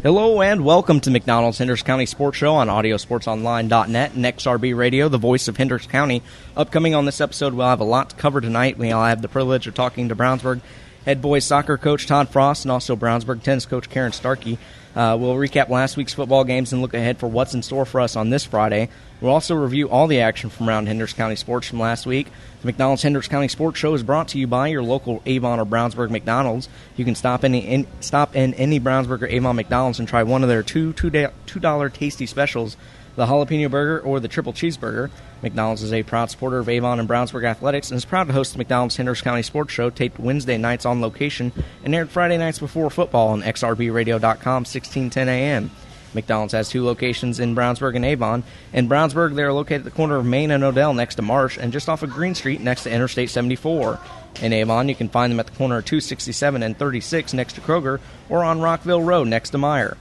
Hello and welcome to McDonald's Hendricks County Sports Show on audiosportsonline.net and XRB Radio, the voice of Hendricks County. Upcoming on this episode, we'll have a lot to cover tonight. We'll have the privilege of talking to Brownsburg head boys soccer coach Todd Frost and also Brownsburg tennis coach Karen Starkey. We'll recap last week's football games and look ahead for what's in store for us on this Friday. We'll also review all the action from around Hendricks County sports from last week. The McDonald's Hendricks County Sports Show is brought to you by your local Avon or Brownsburg McDonald's. You can stop in any Brownsburg or Avon McDonald's and try one of their $2 tasty specials, the jalapeno burger or the triple cheeseburger. McDonald's is a proud supporter of Avon and Brownsburg athletics and is proud to host the McDonald's Hendricks County Sports Show, taped Wednesday nights on location and aired Friday nights before football on xrbradio.com, 1610 a.m. McDonald's has two locations in Brownsburg and Avon. In Brownsburg, they are located at the corner of Main and Odell next to Marsh and just off of Green Street next to Interstate 74. In Avon, you can find them at the corner of 267 and 36 next to Kroger or on Rockville Road next to Meyer.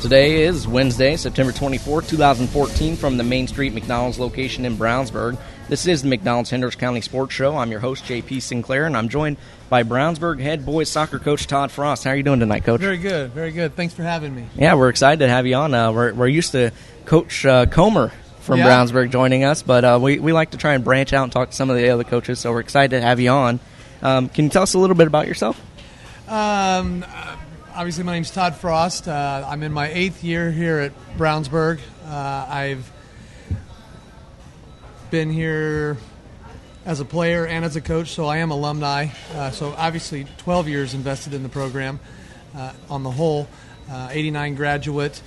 Today is Wednesday, September 24, 2014, from the Main Street McDonald's location in Brownsburg. This is the McDonald's Hendricks County Sports Show. I'm your host, J.P. Sinclair, and I'm joined by Brownsburg head boys soccer coach Todd Frost. How are you doing tonight, Coach? Very good, very good. Thanks for having me. Yeah, we're excited to have you on. We're used to Coach Comer from Brownsburg joining us, but we like to try and branch out and talk to some of the other coaches, so we're excited to have you on. Can you tell us a little bit about yourself? Obviously, my name's Todd Frost. I'm in my 8th year here at Brownsburg. I've been here as a player and as a coach, so I am alumni. So obviously 12 years invested in the program on the whole, 89 graduate,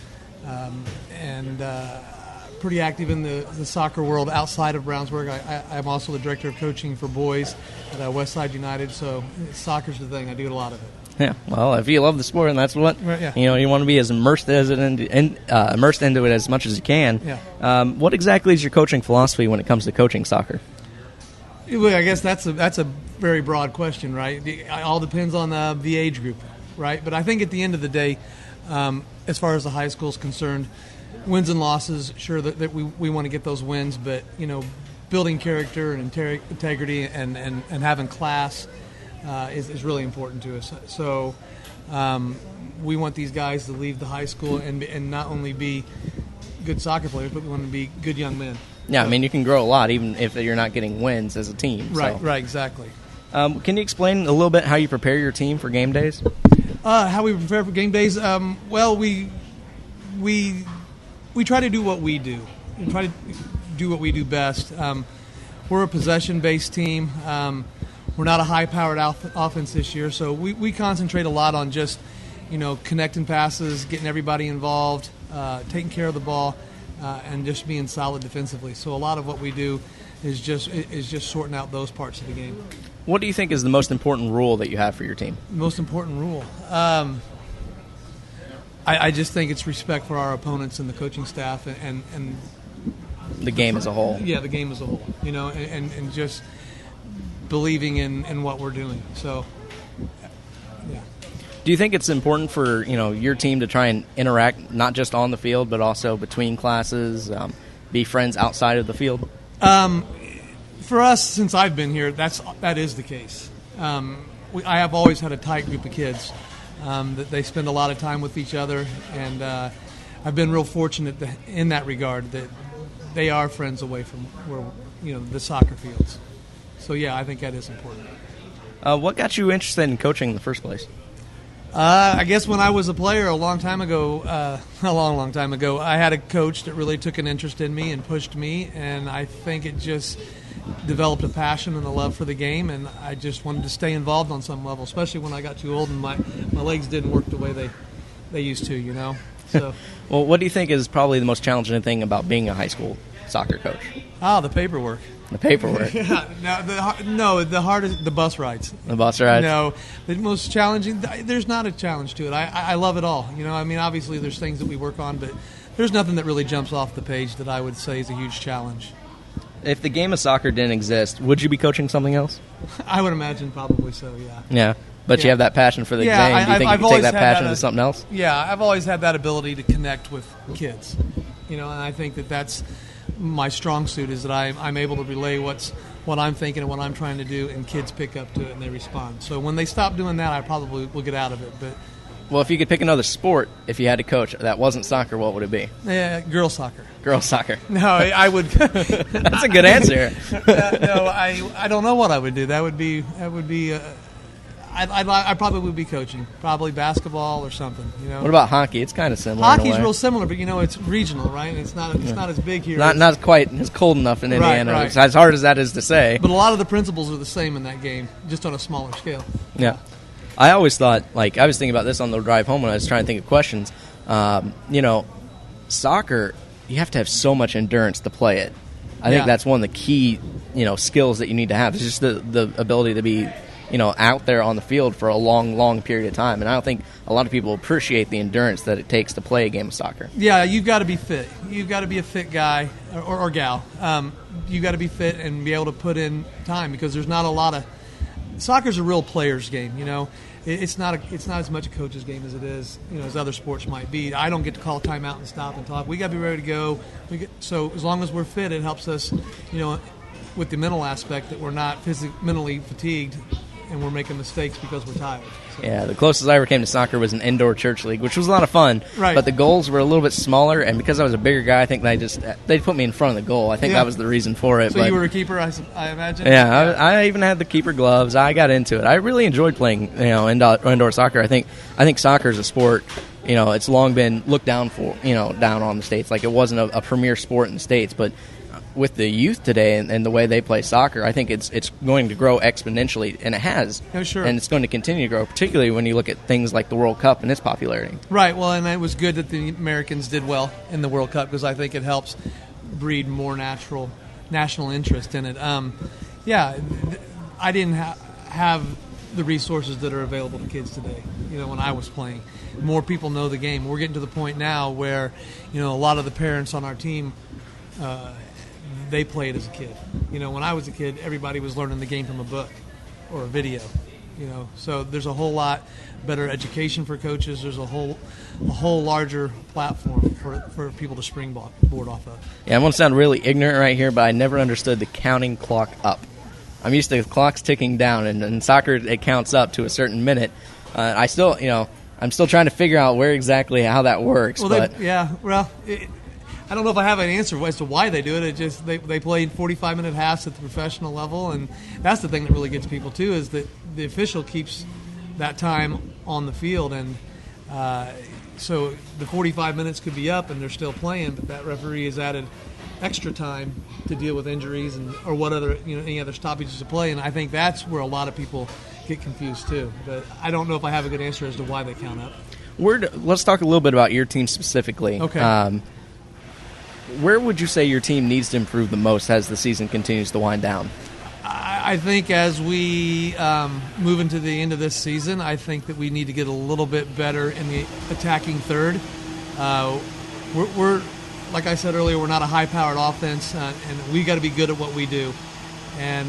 and pretty active in the soccer world outside of Brownsburg. I'm also the director of coaching for boys at Westside United, so soccer's the thing. I do a lot of it. Yeah, well, if you love the sport, and that's what you want to be as immersed into it as much as you can. Yeah. What exactly is your coaching philosophy when it comes to coaching soccer? Well, I guess that's a very broad question, right? It all depends on the age group, right? But I think at the end of the day, as far as the high school is concerned, wins and losses, sure that we want to get those wins, but building character and integrity and having class is really important to us. So we want these guys to leave the high school and not only be good soccer players, but we want to be good young men. Yeah, I mean, you can grow a lot even if you're not getting wins as a team. Right, so. Right, exactly. Can you explain a little bit how you prepare your team for game days? How we prepare for game days? Well, we try to do what we do. We try to do what we do best. We're a possession-based team. We're not a high-powered offense this year, so we concentrate a lot on just, connecting passes, getting everybody involved, taking care of the ball, and just being solid defensively. So a lot of what we do is just sorting out those parts of the game. What do you think is the most important rule that you have for your team? The most important rule? I just think it's respect for our opponents and the coaching staff and the game as a whole. Yeah, the game as a whole. And just believing in what we're doing. So, yeah. Do you think it's important for your team to try and interact not just on the field but also between classes, be friends outside of the field? For us, since I've been here, that is the case. I have always had a tight group of kids that they spend a lot of time with each other, and I've been real fortunate in that regard that they are friends away from where the soccer fields. So, yeah, I think that is important. What got you interested in coaching in the first place? I guess when I was a player a long time ago, I had a coach that really took an interest in me and pushed me, and I think it just developed a passion and a love for the game, and I just wanted to stay involved on some level, especially when I got too old and my legs didn't work the way they used to, So, well, what do you think is probably the most challenging thing about being a high school soccer coach? The paperwork. The paperwork. The hardest, the bus rides. The bus rides. No, the most challenging. There's not a challenge to it. I love it all. Obviously there's things that we work on, but there's nothing that really jumps off the page that I would say is a huge challenge. if the game of soccer didn't exist, would you be coaching something else? I would imagine probably so, yeah. Yeah, but you have that passion for the game. Do you think you could take that passion to something else? Yeah, I've always had that ability to connect with kids. And I think that's my strong suit, is that I'm able to relay what I'm thinking and what I'm trying to do, and kids pick up to it and they respond. So when they stop doing that, I probably will get out of it. But well, if you could pick another sport, if you had to coach that wasn't soccer, what would it be? Girls soccer. Girls soccer. No, I would. That's a good answer. No, I don't know what I would do. That would be. I probably would be coaching, probably basketball or something. What about hockey? It's kind of similar. Hockey's real similar, but it's regional, right? It's not as big here. Not quite as cold enough in Indiana. Right. It's as hard as that is to say. But a lot of the principles are the same in that game, just on a smaller scale. Yeah. I always thought, I was thinking about this on the drive home when I was trying to think of questions. Soccer, you have to have so much endurance to play it. I think that's one of the key, skills that you need to have. It's just the ability to be, out there on the field for a long, long period of time. And I don't think a lot of people appreciate the endurance that it takes to play a game of soccer. Yeah, you've got to be fit. You've got to be a fit guy or gal. You've got to be fit and be able to put in time, because there's not a lot of – soccer's a real player's game, It's not as much a coach's game as it is, as other sports might be. I don't get to call timeout and stop and talk. We got to be ready to go. So as long as we're fit, it helps us, with the mental aspect, that we're not mentally fatigued and we're making mistakes because we're tired. So. Yeah, the closest I ever came to soccer was an indoor church league, which was a lot of fun. Right. But the goals were a little bit smaller, and because I was a bigger guy, I think they put me in front of the goal. I think that was the reason for it. So you were a keeper, I imagine? Yeah, I even had the keeper gloves. I got into it. I really enjoyed playing, indoor soccer. I think soccer is a sport. It's long been looked down for, down on the States. Like, it wasn't a premier sport in the States, but with the youth today and the way they play soccer, I think it's going to grow exponentially, and it has. Oh, sure. And it's going to continue to grow, particularly when you look at things like the World Cup and its popularity. Right. Well, and it was good that the Americans did well in the World Cup, because I think it helps breed more national interest in it. I didn't have the resources that are available to kids today, when I was playing. More people know the game. We're getting to the point now where, a lot of the parents on our team, they played as a kid. When I was a kid, everybody was learning the game from a book or a video. So there's a whole lot better education for coaches. There's a whole larger platform for people to springboard off of. Yeah, I'm going to sound really ignorant right here, but I never understood the counting clock up. I'm used to the clocks ticking down, and in soccer it counts up to a certain minute. I'm still trying to figure out how that works. I don't know if I have an answer as to why they do it. It just they play 45-minute halves at the professional level, and that's the thing that really gets people too, is that the official keeps that time on the field, and so the 45 minutes could be up and they're still playing, but that referee has added extra time to deal with injuries or what other any other stoppages to play, and I think that's where a lot of people get confused too. But I don't know if I have a good answer as to why they count up. Let's talk a little bit about your team specifically. Okay. Where would you say your team needs to improve the most as the season continues to wind down? I think as we move into the end of this season, I think that we need to get a little bit better in the attacking third. We're like I said earlier, we're not a high-powered offense, and we got to be good at what we do. And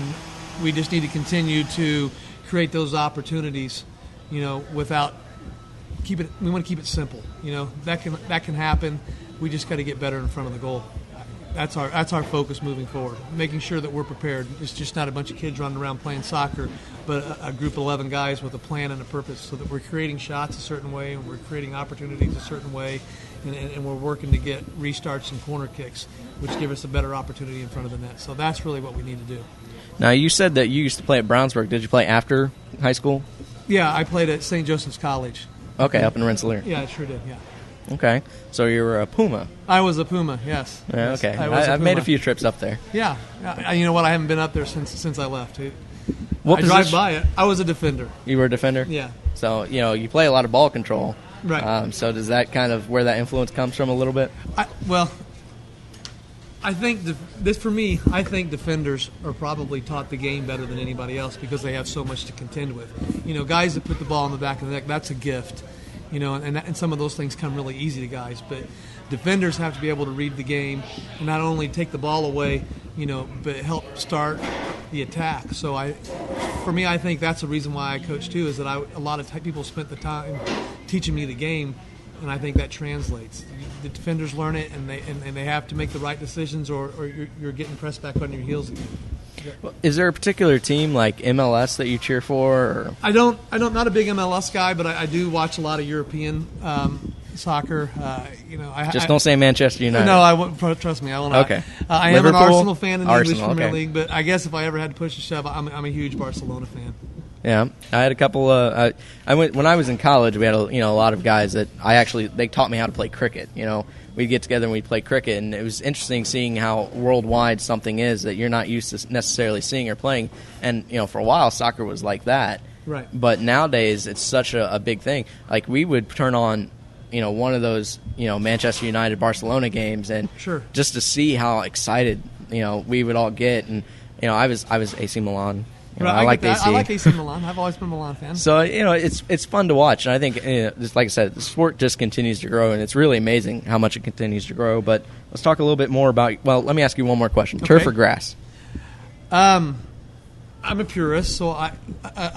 we just need to continue to create those opportunities, without we want to keep it simple. That can happen. We just got to get better in front of the goal. That's our focus moving forward, making sure that we're prepared. It's just not a bunch of kids running around playing soccer, but a group of 11 guys with a plan and a purpose, so that we're creating shots a certain way and we're creating opportunities a certain way, and we're working to get restarts and corner kicks, which give us a better opportunity in front of the net. So that's really what we need to do. Now, you said that you used to play at Brownsburg. Did you play after high school? Yeah, I played at St. Joseph's College. Okay, up in Rensselaer. Yeah, I sure did, yeah. Okay, so you were a Puma. I was a Puma, yes. Yeah, okay, I've made a few trips up there. Yeah, you know what? I haven't been up there since I left. What I drive by it. I was a defender. You were a defender? Yeah. So you play a lot of ball control. Right. So does that kind of where that influence comes from a little bit? I think for me, I think defenders are probably taught the game better than anybody else because they have so much to contend with. Guys that put the ball in the back of the net, that's a gift. And some of those things come really easy to guys. But defenders have to be able to read the game and not only take the ball away, but help start the attack. So for me, I think that's the reason why I coach too, is that a lot of people spent the time teaching me the game, and I think that translates. The defenders learn it, and they have to make the right decisions, or you're getting pressed back on your heels again. Well, is there a particular team like MLS that you cheer for? Or? I don't. Not a big MLS guy, but I do watch a lot of European soccer. Don't say Manchester United. No, I won't. Trust me, I will not. Okay. I am an Arsenal fan in the English Arsenal, Premier okay. League, but I guess if I ever had to push a shove, I'm a huge Barcelona fan. Yeah, I had a couple. When I was in college. We had a lot of guys that they taught me how to play cricket. We'd get together and we'd play cricket, and it was interesting seeing how worldwide something is that you're not used to necessarily seeing or playing. And for a while, soccer was like that. Right. But nowadays, it's such a big thing. Like we would turn on, one of those, Manchester United Barcelona games, and sure, just to see how excited we would all get. And I was AC Milan. Right, I like AC. I like AC Milan. I've always been a Milan fan. So it's fun to watch, and I think just like I said, the sport just continues to grow, and it's really amazing how much it continues to grow. But let's talk a little bit more about. Well, let me ask you one more question: okay. Turf or grass? I'm a purist, so a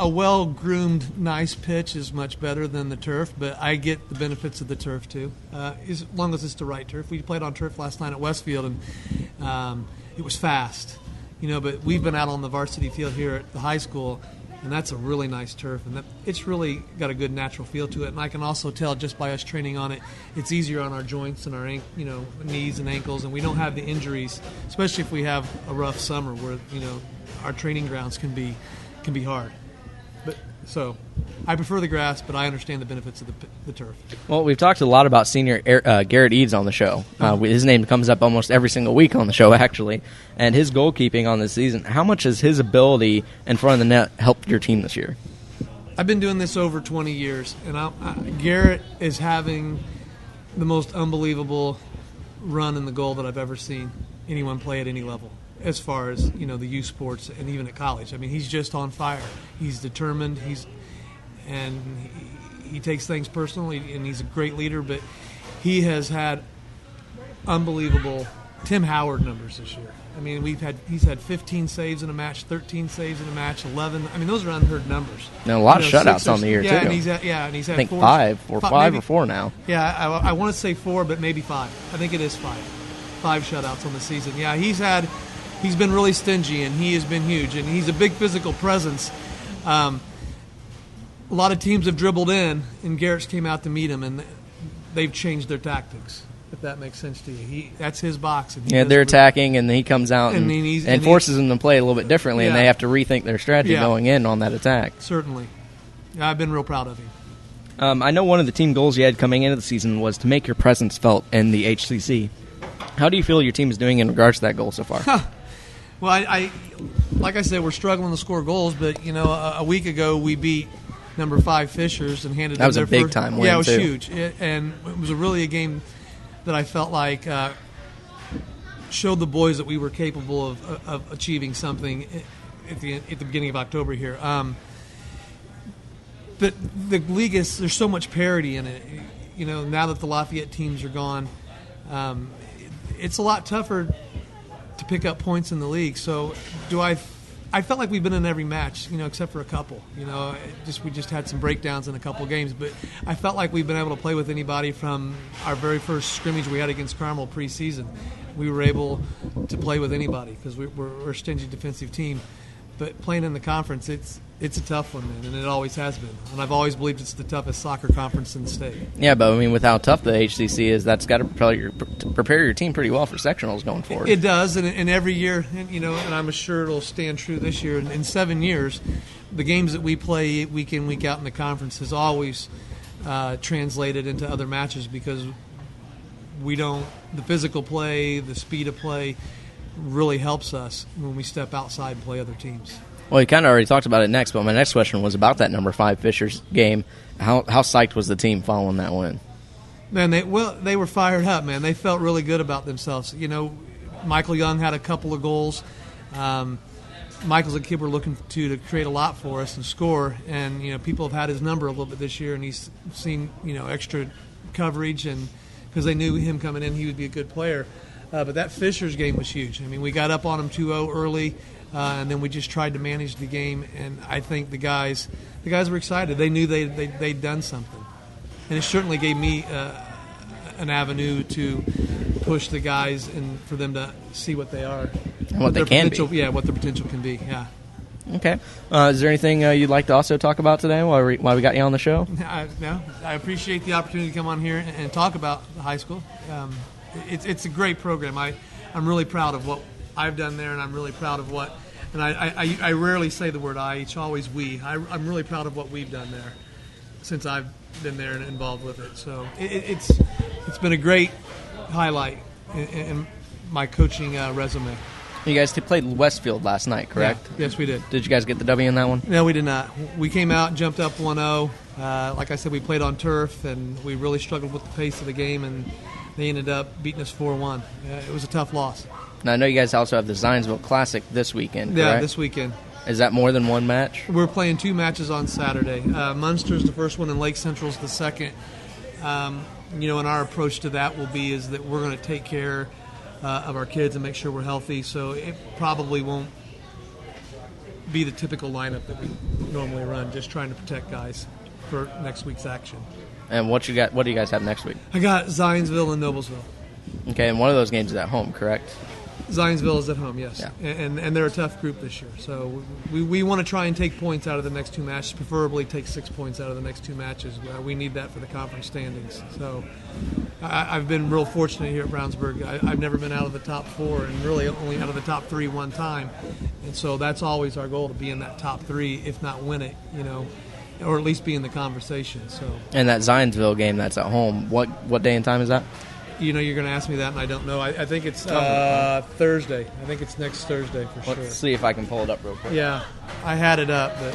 well-groomed, nice pitch is much better than the turf. But I get the benefits of the turf too, as long as it's the right turf. We played on turf last night at Westfield, and it was fast. But we've been out on the varsity field here at the high school, and that's a really nice turf, and it's really got a good natural feel to it. And I can also tell just by us training on it, it's easier on our joints and our knees and ankles, and we don't have the injuries, especially if we have a rough summer where our training grounds can be hard. But so I prefer the grass, but I understand the benefits of the turf. Well, we've talked a lot about senior Garrett Eads on the show. His name comes up almost every single week on the show, actually. And his goalkeeping on this season, how much has his ability in front of the net helped your team this year? I've been doing this over 20 years, and Garrett is having the most unbelievable run in the goal that I've ever seen anyone play at any level, as far as the youth sports and even at college. I mean, he's just on fire. He's determined. He takes things personally, and he's a great leader. But he has had unbelievable Tim Howard numbers this year. I mean, he's had 15 saves in a match, 13 saves in a match, 11. I mean, those are unheard numbers. Now a lot of shutouts on the year too. And he's had I think four, five maybe, or four now. Yeah, I want to say 4, but maybe 5. I think it is 5. 5 shutouts on the season. Yeah, he's been really stingy, and he has been huge, and he's a big physical presence. A lot of teams have dribbled in, and Garrett's came out to meet him, and they've changed their tactics, if that makes sense to you. That's his box. And they're attacking, and he comes out and forces them to play a little bit differently, and they have to rethink their strategy going in on that attack. Certainly. Yeah, I've been real proud of him. I know one of the team goals you had coming into the season was to make your presence felt in the HCC. How do you feel your team is doing in regards to that goal so far? Well, I like I said, we're struggling to score goals, but a week ago we beat number 5 Fishers and handed that was them a big time win. Yeah, it was too. huge, and it was really a game that I felt like showed the boys that we were capable of achieving something at the beginning of October here. But the league there's so much parity in it. Now that the Lafayette teams are gone, it's a lot tougher to pick up points in the league. So I felt like we've been in every match, except for a couple. We just had some breakdowns in a couple games, but I felt like we've been able to play with anybody from our very first scrimmage we had against Carmel preseason. We were able to play with anybody because we're a stingy defensive team. But playing in the conference, it's a tough one, man, and it always has been. And I've always believed it's the toughest soccer conference in the state. Yeah, but I mean, with how tough the HCC is, that's got to prepare your team pretty well for sectionals going forward. It does, and every year, and I'm sure it'll stand true this year. In 7 years, the games that we play week in, week out in the conference has always translated into other matches because the physical play, the speed of play really helps us when we step outside and play other teams. Well, you kind of already talked about it next, but my next question was about that number 5 Fishers game. How psyched was the team following that win? Man, they were fired up, man. They felt really good about themselves. Michael Young had a couple of goals. Michael's a kid we're looking to create a lot for us and score, and people have had his number a little bit this year, and he's seen extra coverage, and because they knew him coming in, he would be a good player. But that Fishers game was huge. I mean, we got up on them 2-0 early, and then we just tried to manage the game. And I think the guys were excited. They knew they'd done something, and it certainly gave me an avenue to push the guys and for them to see what they are, and what they can be. Yeah, what their potential can be. Yeah. Okay. Is there anything you'd like to also talk about today while we got you on the show? No. I appreciate the opportunity to come on here and talk about the high school. It's a great program. I'm really proud of what I've done there, and I'm really proud of what. And I rarely say the word I. It's always we. I'm really proud of what we've done there since I've been there and involved with it. So it's been a great highlight in my coaching resume. You guys played Westfield last night, correct? Yeah. Yes, we did. Did you guys get the W in that one? No, we did not. We came out and jumped up 1-0. Like I said, we played on turf, and we really struggled with the pace of the game, and they ended up beating us 4-1. It was a tough loss. Now, I know you guys also have the Zionsville Classic this weekend, correct? Yeah, this weekend. Is that more than one match? We're playing 2 matches on Saturday. Munster's the first one, and Lake Central's the second. And our approach to that will be is that we're going to take care of our kids and make sure we're healthy. So it probably won't be the typical lineup that we normally run, just trying to protect guys for next week's action. And what do you guys have next week? I got Zionsville and Noblesville. Okay, and one of those games is at home, correct? Zionsville is at home, yes. Yeah. And they're a tough group this year. So we want to try and take points out of the next 2 matches, preferably take 6 points out of the next 2 matches. We need that for the conference standings. So I've been real fortunate here at Brownsburg. I've never been out of the top 4 and really only out of the top 3 one time. And so that's always our goal, to be in that top 3, if not win it, or at least be in the conversation. So. And that Zionsville game that's at home, what day and time is that? You're going to ask me that, and I don't know. I think it's Thursday. I think it's next Thursday for sure. Let's see if I can pull it up real quick. Yeah, I had it up, but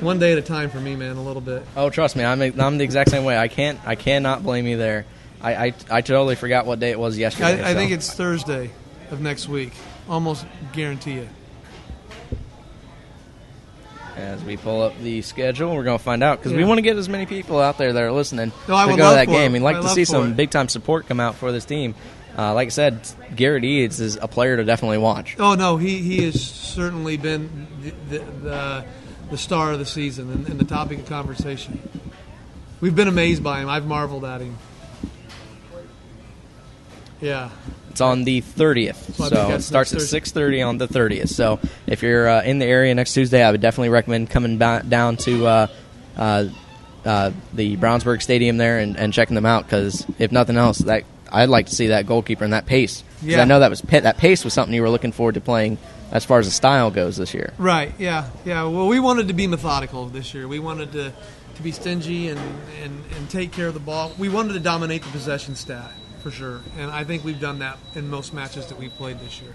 one day at a time for me, man, a little bit. Oh, trust me, I'm the exact same way. I cannot blame you there. I totally forgot what day it was yesterday. I think it's Thursday of next week. Almost guarantee it. As we pull up the schedule, we're going to find out, because we want to get as many people out there that are listening to go to that game. We'd like to see some big-time support come out for this team. Like I said, Garrett Eads is a player to definitely watch. Oh, no, he has certainly been the star of the season and the topic of conversation. We've been amazed by him. I've marveled at him. Yeah. It's on the 30th, so it starts at 6:30 on the 30th. So if you're in the area next Tuesday, I would definitely recommend coming down to the Brownsburg Stadium there and checking them out, because if nothing else, I'd like to see that goalkeeper and that pace. Yeah. I know that pace was something you were looking forward to playing as far as the style goes this year. Right, yeah. Well, we wanted to be methodical this year. We wanted to be stingy and take care of the ball. We wanted to dominate the possession stat. For sure, and I think we've done that in most matches that we've played this year.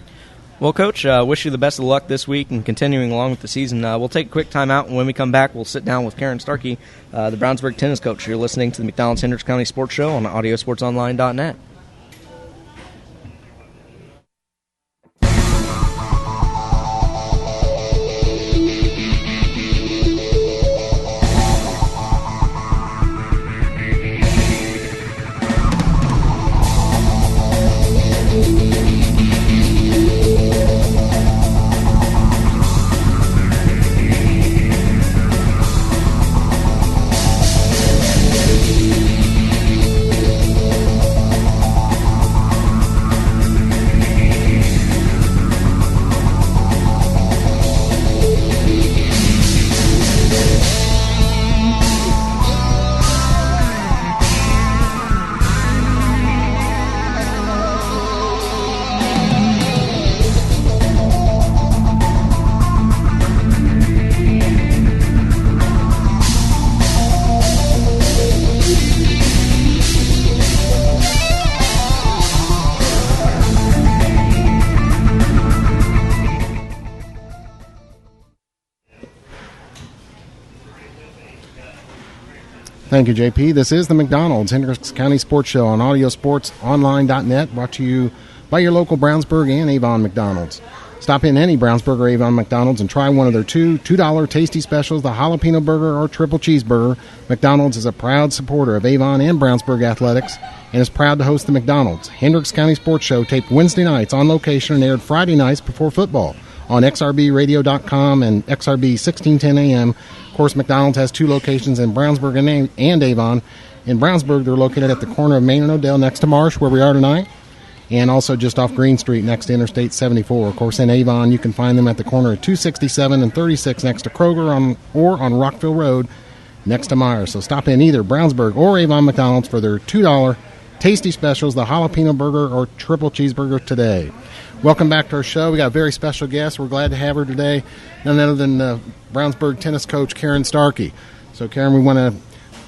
Well, Coach, wish you the best of luck this week and continuing along with the season. We'll take a quick time out, and when we come back, we'll sit down with Karen Starkey, the Brownsburg tennis coach. You're listening to the McDonald's Hendricks County Sports Show on audiosportsonline.net. Thank you, JP. This is the McDonald's Hendricks County Sports Show on audiosportsonline.net, brought to you by your local Brownsburg and Avon McDonald's. Stop in any Brownsburg or Avon McDonald's and try one of their $2 tasty specials, the jalapeno burger or triple cheeseburger. McDonald's is a proud supporter of Avon and Brownsburg athletics and is proud to host the McDonald's Hendricks County Sports Show, taped Wednesday nights on location and aired Friday nights before football on xrbradio.com and XRB 1610 AM. Of course, McDonald's has 2 locations in Brownsburg and Avon. In Brownsburg, they're located at the corner of Main and Odell next to Marsh, where we are tonight, and also just off Green Street next to Interstate 74. Of course, in Avon, you can find them at the corner of 267 and 36 next to Kroger or on Rockville Road next to Myers. So stop in either Brownsburg or Avon McDonald's for their $2 tasty specials, the jalapeno burger or triple cheeseburger today. Welcome back to our show. We got a very special guest. We're glad to have her today, none other than Brownsburg tennis coach Karen Starkey. So, Karen, we want to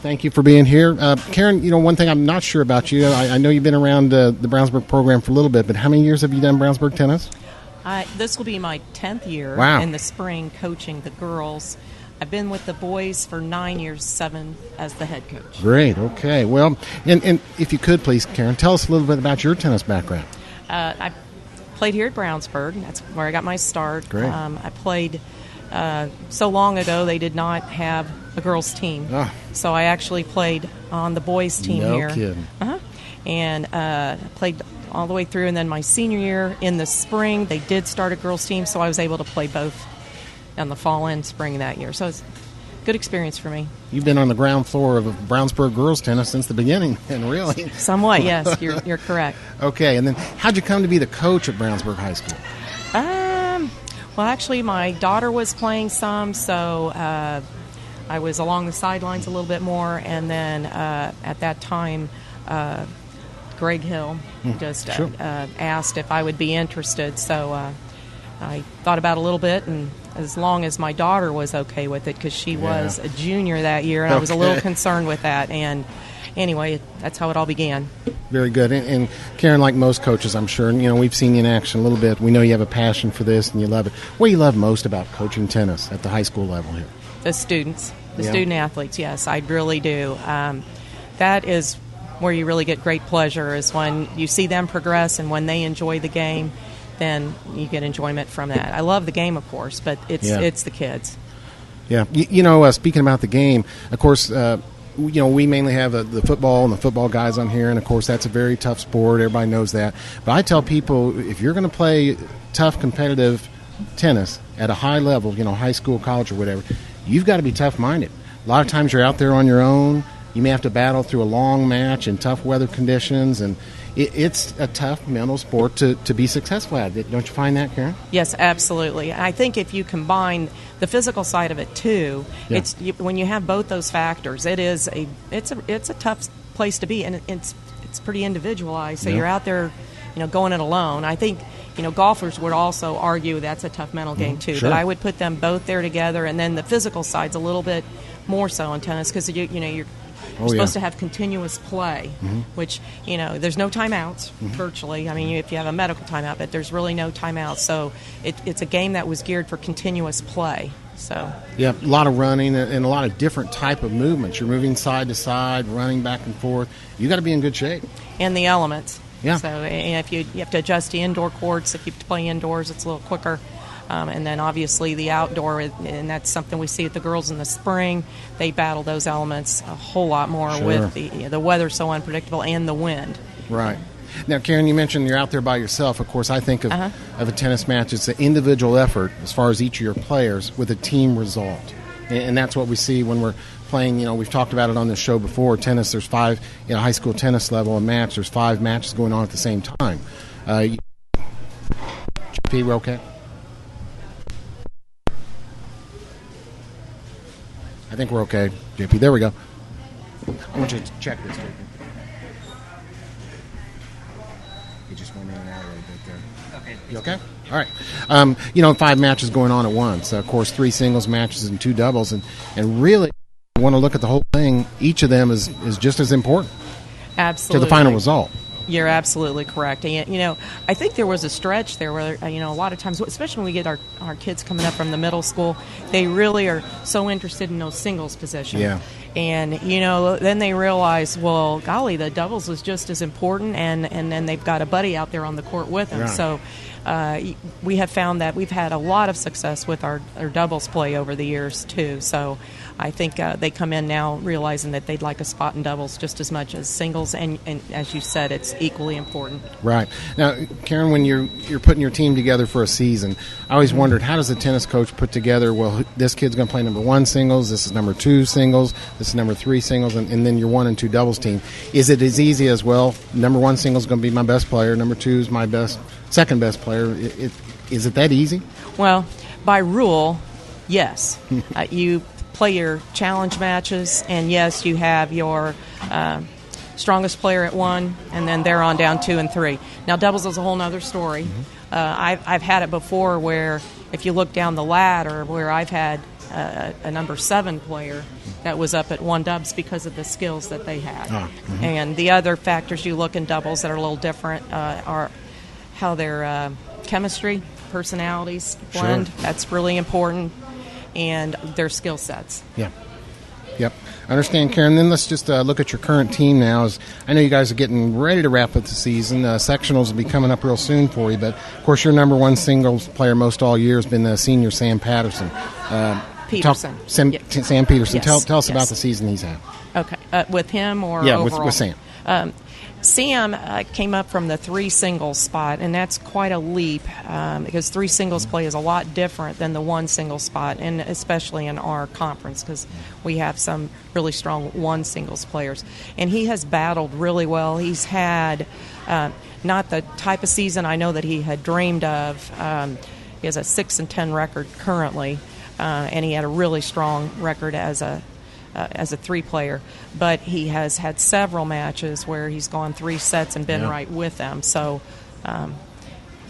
thank you for being here. Karen, one thing I'm not sure about you, I know you've been around the Brownsburg program for a little bit, but how many years have you done Brownsburg tennis? This will be my 10th year in the spring coaching the girls. I've been with the boys for 9 years, 7 as the head coach. Great, okay. Well, and if you could, please, Karen, tell us a little bit about your tennis background. I played here at Brownsburg. That's where I got my start. Great. I played so long ago they did not have a girls' team. So I actually played on the boys' team here. No kidding. And played all the way through. And then my senior year in the spring, they did start a girls' team, so I was able to play both in the fall and spring that year. So it's a good experience for me. You've been on the ground floor of Brownsburg girls tennis since the beginning, and really. Somewhat, yes. You're correct. Okay, and then how'd you come to be the coach at Brownsburg High School? Well, actually, my daughter was playing some, so I was along the sidelines a little bit more, and then at that time, Greg Hill just asked if I would be interested, so I thought about it a little bit, and as long as my daughter was okay with it, because she was a junior that year, and I was a little concerned with that, and anyway, that's how it all began. Very good. And Karen, like most coaches, I'm sure, we've seen you in action a little bit. We know you have a passion for this and you love it. What do you love most about coaching tennis at the high school level here? The students, student athletes, yes, I really do. That is where you really get great pleasure, is when you see them progress and when they enjoy the game, then you get enjoyment from that. I love the game, of course, but it's the kids. Yeah. Speaking about the game, of course, we mainly have the football and the football guys on here, and of course that's a very tough sport. Everybody knows that. But I tell people, if you're going to play tough, competitive tennis at a high level, high school, college, or whatever, you've got to be tough-minded. A lot of times you're out there on your own. You may have to battle through a long match in tough weather conditions, and it's a tough mental sport to be successful at. Don't you find that, Karen? Yes, absolutely. I think if you combine the physical side of it too, when you have both those factors, it's a tough place to be, and it's pretty individualized. So you're out there, going it alone. I think golfers would also argue that's a tough mental game too. Sure. But I would put them both there together, and then the physical side's a little bit more so in tennis, because you're supposed to have continuous play, which, there's no timeouts virtually. I mean, if you have a medical timeout, but there's really no timeouts. So it's a game that was geared for continuous play. So yeah, a lot of running and a lot of different type of movements. You're moving side to side, running back and forth. You got to be in good shape. And the elements. Yeah. So if you have to adjust the indoor courts, if you play indoors, it's a little quicker. And then obviously the outdoor, and that's something we see at the girls in the spring. They battle those elements a whole lot more with the weather so unpredictable and the wind. Right. Now, Karen, you mentioned you're out there by yourself. Of course, I think of a tennis match. It's an individual effort as far as each of your players with a team result. And that's what we see when we're playing. We've talked about it on this show before. Tennis, there's 5, high school tennis level, a match, there's 5 matches going on at the same time. GP, we're okay? I think we're okay, JP. There we go. I want you to check this, JP. He just went in and out a little bit there. Okay. You okay? All right. 5 matches going on at once. Of course, 3 singles matches and 2 doubles. And really, I want to look at the whole thing. Each of them is just as important. Absolutely. To the final result. You're absolutely correct. And, I think there was a stretch there where, a lot of times, especially when we get our kids coming up from the middle school, they really are so interested in those singles positions. Yeah. And, then they realize, well, golly, the doubles is just as important, and then they've got a buddy out there on the court with them. Right. So we have found that we've had a lot of success with our doubles play over the years too. So I think they come in now realizing that they'd like a spot in doubles just as much as singles, and as you said, it's equally important. Right. Now, Karen, when you're putting your team together for a season, I always wondered, how does a tennis coach put together, well, this kid's going to play number 1 singles, this is number 2 singles, this is number 3 singles, and then your 1 and 2 doubles team. Is it as easy as, well, number 1 single is going to be my best player, number 2 is my second best player? Is it that easy? Well, by rule, yes. You play your challenge matches, and yes, you have your strongest player at 1, and then they're on down 2 and 3. Now, doubles is a whole other story. Mm-hmm. I've had it before where if you look down the ladder, where I've had a number 7 player that was up at 1 dubs because of the skills that they had. Mm-hmm. And the other factors you look in doubles that are a little different are how their chemistry, personalities blend. Sure. That's really important. And their skill sets. Yeah. Yep. I understand, Karen. Then let's just look at your current team now. I know you guys are getting ready to wrap up the season. Sectionals will be coming up real soon for you. But, of course, your number 1 singles player most all year has been the senior Sam Patterson. Peterson. Sam Peterson. Yes. Tell us about the season he's had. Okay. With him or overall? with Sam. Sam came up from the 3 singles spot, and that's quite a leap because 3 singles play is a lot different than the 1 single spot, and especially in our conference because we have some really strong 1 singles players. And he has battled really well. He's had not the type of season I know that he had dreamed of. He has a 6-10 record currently, and he had a really strong record as a 3 player, but he has had several matches where he's gone 3 sets and been right with them. So,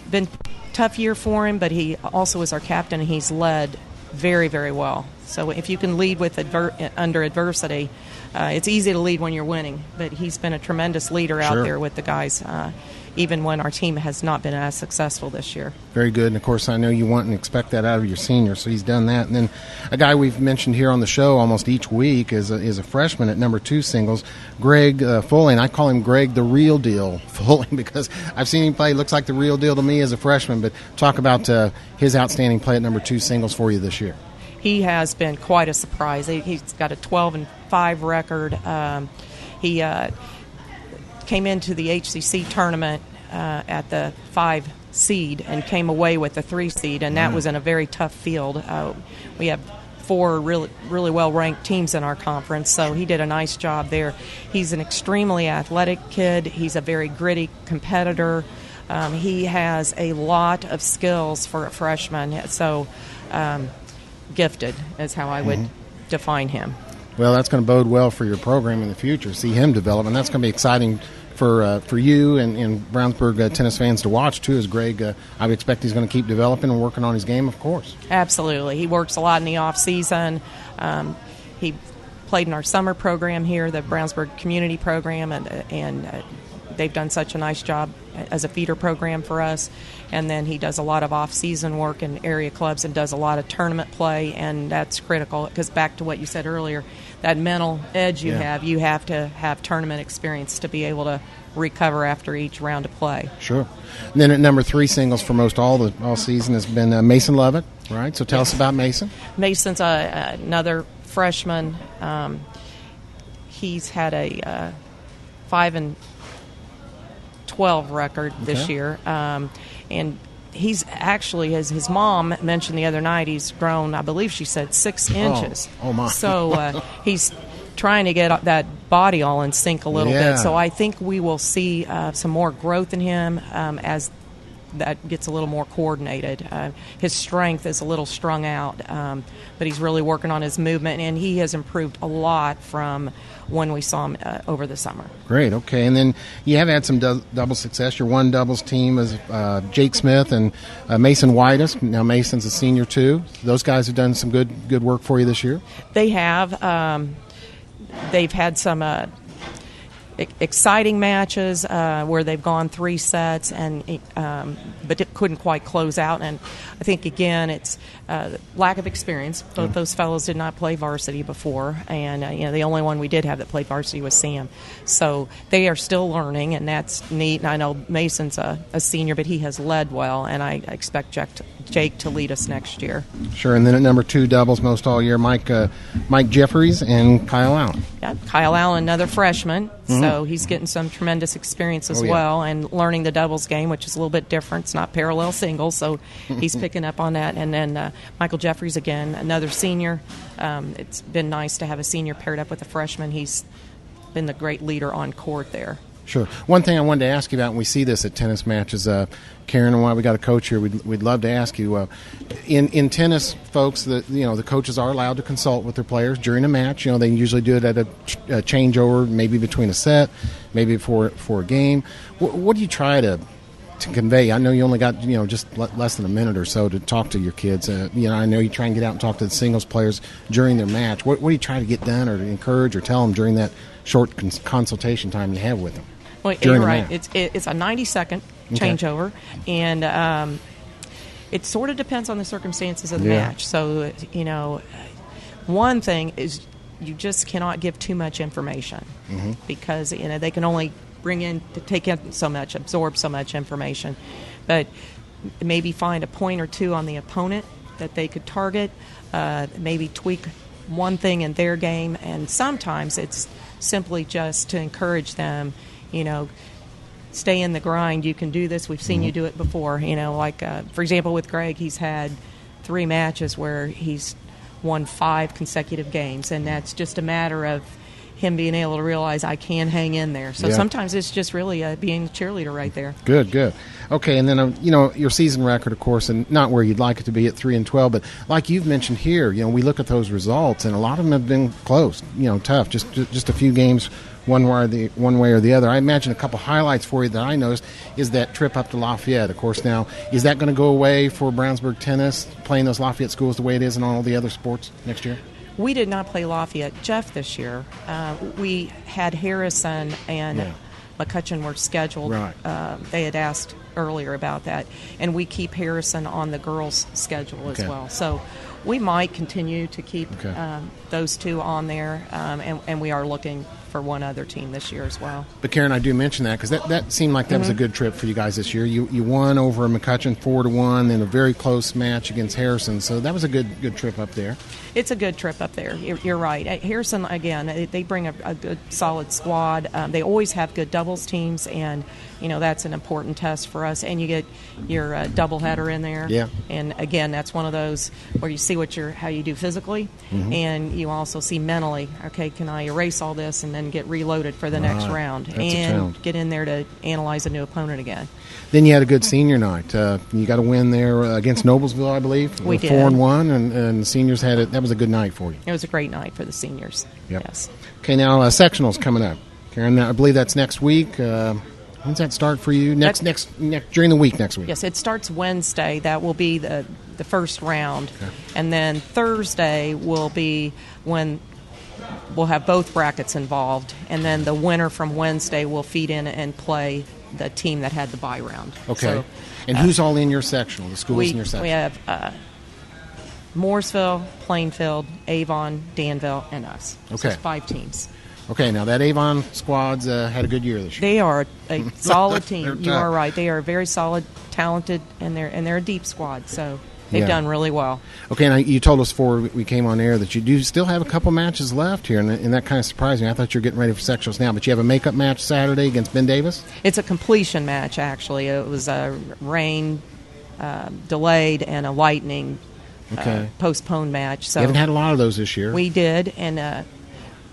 been a tough year for him, but he also is our captain, and he's led very, very well. So if you can lead with under adversity, it's easy to lead when you're winning, but he's been a tremendous leader out there with the guys, even when our team has not been as successful this year. Very good. And, of course, I know you want and expect that out of your senior, so he's done that. And then a guy we've mentioned here on the show almost each week is a freshman at number 2 singles, Greg Foley. And I call him Greg the real deal Foley because I've seen him play. Looks like the real deal to me as a freshman. But talk about his outstanding play at number 2 singles for you this year. He has been quite a surprise. He's got a 12-5 record. He came into the HCC tournament at the 5 seed and came away with the 3 seed, and that was in a very tough field. We have 4 really well-ranked teams in our conference, so he did a nice job there. He's an extremely athletic kid. He's a very gritty competitor. He has a lot of skills for a freshman, so gifted is how I would define him. Well, that's going to bode well for your program in the future. See him develop, and that's going to be exciting for you and Brownsburg tennis fans to watch too. As Greg, I would expect he's going to keep developing and working on his game, of course. Absolutely, he works a lot in the off season. He played in our summer program here, the Brownsburg Community Program, and they've done such a nice job as a feeder program for us. And then he does a lot of off-season work in area clubs and does a lot of tournament play, and that's critical because back to what you said earlier, that mental edge you have to have tournament experience to be able to recover after each round of play. Sure. And then at number 3 singles for most all season has been Mason Lovett, right? So tell us about Mason. Mason's another freshman. He's had a 5-12 record this year. And he's actually, as his mom mentioned the other night, he's grown, I believe she said, 6 inches. Oh my. So he's trying to get that body all in sync a little bit. So I think we will see some more growth in him as that gets a little more coordinated. His strength is a little strung out, but he's really working on his movement, and he has improved a lot from when we saw him over the summer. Great, okay. And then you have had some double success. Your 1 doubles team is Jake Smith and Mason Whitus. Now Mason's a senior too. Those guys have done some good work for you this year? They have. They've had some exciting matches where they've gone 3 sets, but it couldn't quite close out. And I think, again, it's lack of experience. Both those fellows did not play varsity before, and the only one we did have that played varsity was Sam. So they are still learning, and that's neat. And I know Mason's a senior, but he has led well, and I expect Jake to lead us next year. Sure. And then at number 2, doubles most all year, Mike Jeffries and Kyle Allen. Yeah, Kyle Allen, another freshman, so he's getting some tremendous experience as well, and learning the doubles game, which is a little bit different. It's not parallel singles, so he's picking up on that. And then Michael Jeffries, again, another senior. It's been nice to have a senior paired up with a freshman. He's been the great leader on court there. Sure. One thing I wanted to ask you about, and we see this at tennis matches, Karen, and while we got a coach here, we'd love to ask you. In tennis, folks, the coaches are allowed to consult with their players during a match. They usually do it at a changeover, maybe between a set, maybe for a game. What do you try to convey? I know you only got just less than a minute or so to talk to your kids. I know you try and get out and talk to the singles players during their match. What do you try to get done or to encourage or tell them during that short consultation time you have with them? Well, you're right. It's a 90-second changeover, and it sort of depends on the circumstances of the match. So, one thing is you just cannot give too much information because they can only take in so much, absorb so much information. But maybe find a point or two on the opponent that they could target, maybe tweak one thing in their game, and sometimes it's simply just to encourage them. Stay in the grind. You can do this. We've seen you do it before. For example, with Greg, he's had 3 matches where he's won 5 consecutive games, and that's just a matter of him being able to realize I can hang in there. So sometimes it's just really being a cheerleader right there. Good. Okay, and then your season record, of course, and not where you'd like it to be at 3-12, but like you've mentioned here, we look at those results, and a lot of them have been close. Tough. Just a few games. One way or the other. I imagine a couple highlights for you that I noticed is that trip up to Lafayette. Of course, now, is that going to go away for Brownsburg tennis, playing those Lafayette schools the way it is in all the other sports next year? We did not play Lafayette Jeff this year. We had Harrison and McCutcheon were scheduled. Right. They had asked earlier about that. And we keep Harrison on the girls' schedule as well. So we might continue to keep those 2 on there, and we are looking for one other team this year as well. But Karen, I do mention that because that seemed like that was a good trip for you guys this year. You won over McCutcheon 4-1, then a very close match against Harrison. So that was a good trip up there. It's a good trip up there. You're right. Harrison, again, they bring a good solid squad. They always have good doubles teams, and that's an important test for us. And you get your doubleheader in there. Yeah. And again, that's one of those where you see how you do physically, and you also see mentally. Okay, can I erase all this and then get reloaded for the next round and get in there to analyze a new opponent again? Then you had a good senior night. You got a win there against Noblesville, I believe. We did. 4-1, and the seniors had it. That was a good night for you. It was a great night for the seniors. Yep. Yes. Okay, now sectionals coming up. Karen, I believe that's next week. When's that start for you? Next during the week next week. Yes, it starts Wednesday. That will be the first round, and then Thursday will be when we'll have both brackets involved, and then the winner from Wednesday will feed in and play the team that had the bye round. Okay. So, and who's all in your sectional? The schools in your sectional? We have Mooresville, Plainfield, Avon, Danville, and us. Okay. So it's 5 teams. Okay, now that Avon squad's had a good year this year. They are a solid team. You tough. are right. They are very solid, talented, and they're a deep squad. So they've done really well. Okay, now you told us before we came on air that you do still have a couple matches left here, and that kind of surprised me. I thought you were getting ready for sectionals now, but you have a makeup match Saturday against Ben Davis? It's a completion match, actually. It was a rain delayed and a lightning postponed match. So you haven't had a lot of those this year. We did, and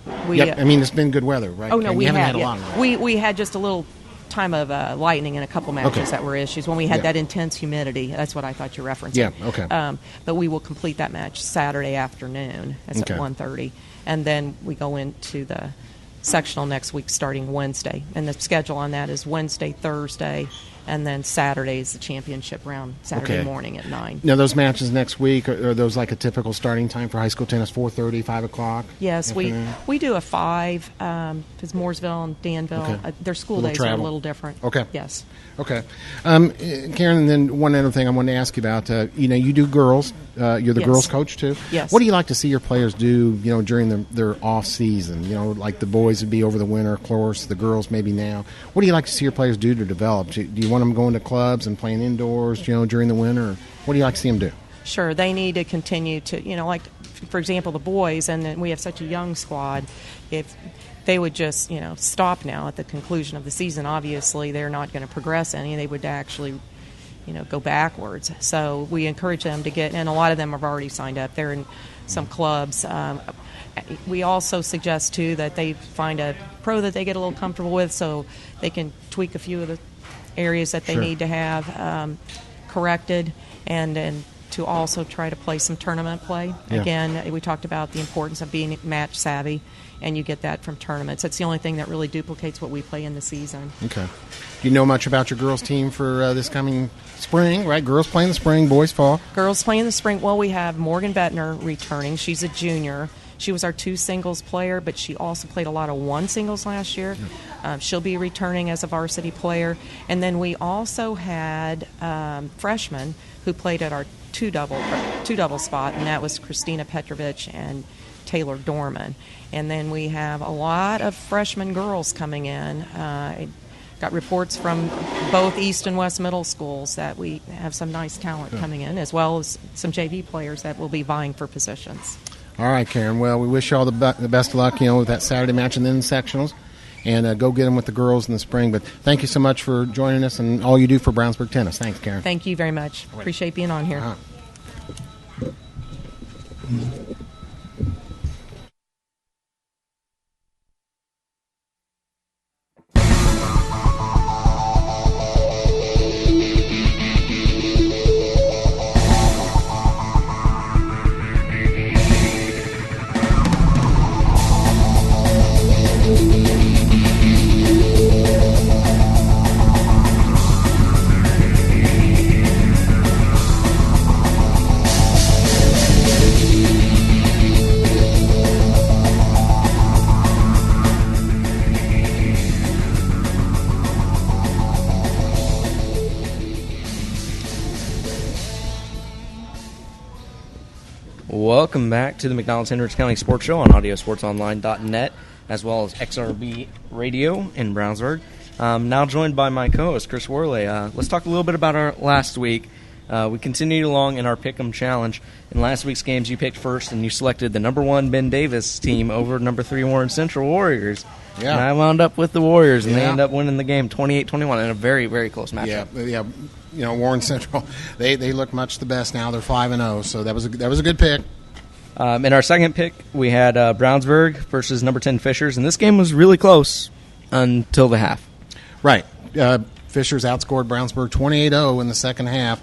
it's been good weather, right? Oh, no, and we haven't had a lot of them. We had just a little time of lightning in a couple matches that were issues when we had that intense humidity. That's what I thought you were referencing. Yeah, okay. But we will complete that match Saturday afternoon. It's at 1:30. And then we go into the sectional next week starting Wednesday. And the schedule on that is Wednesday, Thursday, and then Saturday is the championship round, Saturday Okay. morning at 9. Now, those matches next week, are those like a typical starting time for high school tennis, 4:30, 5 o'clock? Yes, afternoon? we do a 5, because Mooresville and Danville, Okay. their school Little days are a travel. little different. Okay. Yes. Okay. Karen, and then one other thing I wanted to ask you about, you do girls. You're the Yes. girls coach, too? Yes. What do you like to see your players do, during their off-season? Like the boys would be over the winter, of course, the girls maybe now. What do you like to see your players do to develop? Do you want them going to clubs and playing indoors, during the winter? Or what do you like to see them do? Sure, they need to continue to, like, for example, the boys, and then we have such a young squad. If they would just, stop now at the conclusion of the season, obviously they're not going to progress any. They would actually, go backwards. So we encourage them to get, and a lot of them have already signed up. They're in some clubs. We also suggest, too, that they find a pro that they get a little comfortable with so they can tweak a few of the areas that they Sure. need to have corrected, and to also try to play some tournament play. Yeah. Again, we talked about the importance of being match savvy, and you get that from tournaments. It's the only thing that really duplicates what we play in the season. Okay. Do you know much about your girls' team for this coming spring, right? Girls play in the spring, boys fall. Girls play in the spring. Well, we have Morgan Bettner returning. She's a junior. She was our 2 singles player, but she also played a lot of 1 singles last year. She'll be returning as a varsity player. And then we also had freshmen who played at our two double spot, and that was Christina Petrovich and Taylor Dorman. And then we have a lot of freshman girls coming in. I got reports from both East and West middle schools that we have some nice talent coming in, as well as some JV players that will be vying for positions. All right, Karen. Well, we wish you all the best of luck, with that Saturday match and then the sectionals. And go get them with the girls in the spring. But thank you so much for joining us and all you do for Brownsburg tennis. Thanks, Karen. Thank you very much. Appreciate being on here. Uh-huh. Welcome back to the McDonald's Hendricks County Sports Show on audiosportsonline.net, as well as XRB Radio in Brownsburg. Now joined by my co-host, Chris Worley. Let's talk a little bit about our last week. We continued along in our Pick'em Challenge. In last week's games, you picked first, and you selected the number 1 Ben Davis team over number 3 Warren Central Warriors. Yeah. And I wound up with the Warriors, and they Yeah. ended up winning the game 28-21 in a very, very close matchup. Yeah. Warren Central, they look much the best now. They're 5-0, so that was a good pick. In our second pick, we had Brownsburg versus number 10 Fishers, and this game was really close until the half. Right. Fishers outscored Brownsburg 28-0 in the second half.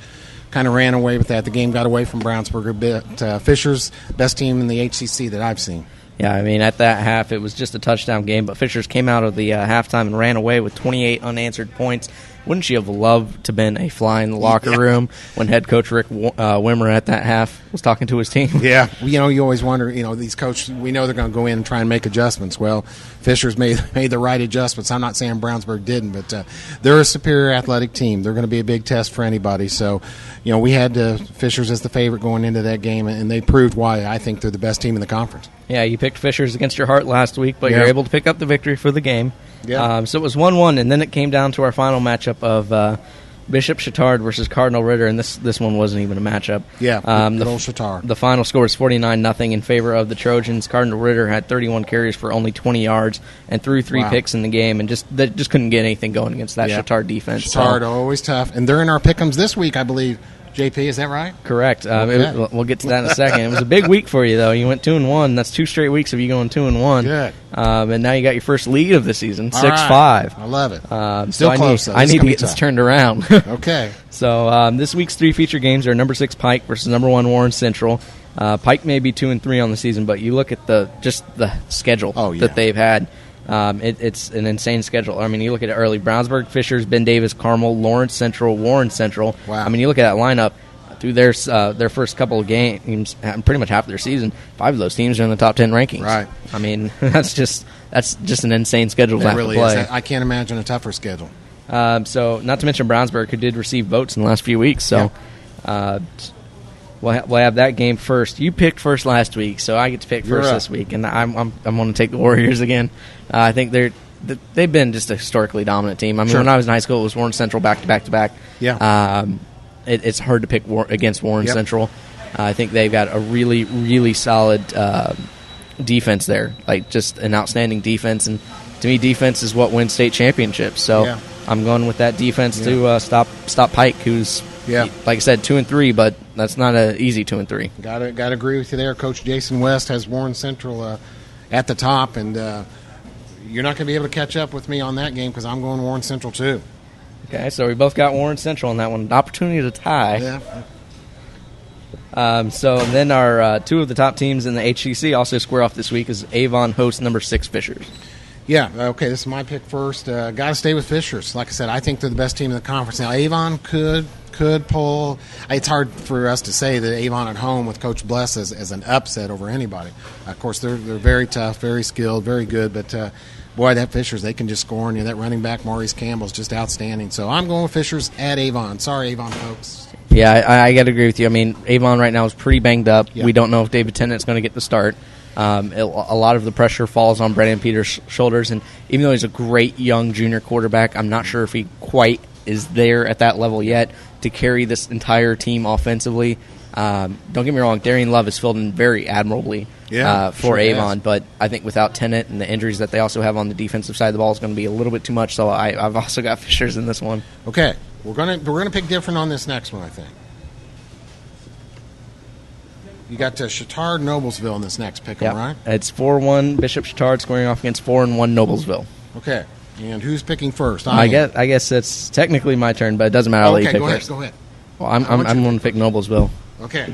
Kind of ran away with that. The game got away from Brownsburg a bit. Fishers, best team in the HCC that I've seen. Yeah, I mean, at that half, it was just a touchdown game, but Fishers came out of the halftime and ran away with 28 unanswered points. Wouldn't you have loved to have been a fly in the locker room when head coach Rick Wimmer at that half was talking to his team? Yeah, you always wonder, these coaches, we know they're going to go in and try and make adjustments. Well, Fishers made the right adjustments. I'm not saying Brownsburg didn't, but they're a superior athletic team. They're going to be a big test for anybody. So, we had Fishers as the favorite going into that game, and they proved why I think they're the best team in the conference. Yeah, you picked Fishers against your heart last week, but you're able to pick up the victory for the game. Yeah. So it was 1-1, and then it came down to our final matchup of Bishop Chittard versus Cardinal Ritter, and this one wasn't even a matchup. Yeah, the old Chittard. The final score was 49-0 in favor of the Trojans. Cardinal Ritter had 31 carries for only 20 yards and threw 3 picks in the game, and just couldn't get anything going against that Chittard defense. Chittard, always tough. And they're in our pick'ems this week, I believe. JP, is that right? Correct. We'll get to that in a second. It was a big week for you, though. You went 2-1. That's 2 straight weeks of you going 2-1. Good. And now you got your first lead of the season, 6-5. Right. I love it. Still close, though. I need to get this turned around. Okay. So this week's 3 feature games are number 6 Pike versus number 1 Warren Central. Pike may be 2-3 on the season, but you look at the schedule that they've had. It's an insane schedule. I mean, you look at it early: Brownsburg, Fishers, Ben Davis, Carmel, Lawrence Central, Warren Central. Wow. I mean, you look at that lineup through their first couple of games, pretty much half of their season. 5 of those teams are in the top 10 rankings. Right. I mean, that's just an insane schedule to have really to play. is. I can't imagine a tougher schedule. So, not to mention Brownsburg, who did receive votes in the last few weeks. So, we'll have that game first. You picked first last week, so I get to pick first this week, and I'm going to take the Warriors again. I think they've been just a historically dominant team. I mean, when I was in high school, it was Warren Central back to back. Yeah. It's hard to pick against Warren Central. I think they've got a really, really solid defense there, like just an outstanding defense. And to me, defense is what wins state championships. So I'm going with that defense to stop Pike, who's like I said 2-3, but that's not an easy 2-3. Got to agree with you there. Coach Jason West has Warren Central at the top, and you're not going to be able to catch up with me on that game because I'm going Warren Central too. Okay, so we both got Warren Central on that one. An opportunity to tie. Yeah. So then our 2 of the top teams in the HCC also square off this week as Avon hosts number 6 Fishers. Yeah, okay, this is my pick first. Got to stay with Fishers. Like I said, I think they're the best team in the conference. Now, Avon could pull. It's hard for us to say that Avon at home with Coach Bless as an upset over anybody. Of course, they're very tough, very skilled, very good, but boy, that Fishers, they can just score on you. That running back, Maurice Campbell, is just outstanding. So I'm going with Fishers at Avon. Sorry, Avon folks. Yeah, I got to agree with you. I mean, Avon right now is pretty banged up. We don't know if David Tennant's going to get the start. A lot of the pressure falls on Brennan Peters' shoulders, and even though he's a great young junior quarterback, I'm not sure if he quite is there at that level yet to carry this entire team offensively. Don't get me wrong, Darian Love has filled in very admirably for Avon, but I think without Tennant and the injuries that they also have on the defensive side of the ball is going to be a little bit too much, so I've also got Fishers in this one. Okay, we're gonna pick different on this next one, I think. You got Chittard, Noblesville in this next pick, right? It's 4-1 Bishop Chittard squaring off against 4-1 Noblesville. Okay, and who's picking first? I guess it's technically my turn, but it doesn't matter. I'll let you pick first. Go ahead. Well, I'm going to pick Noblesville. Okay.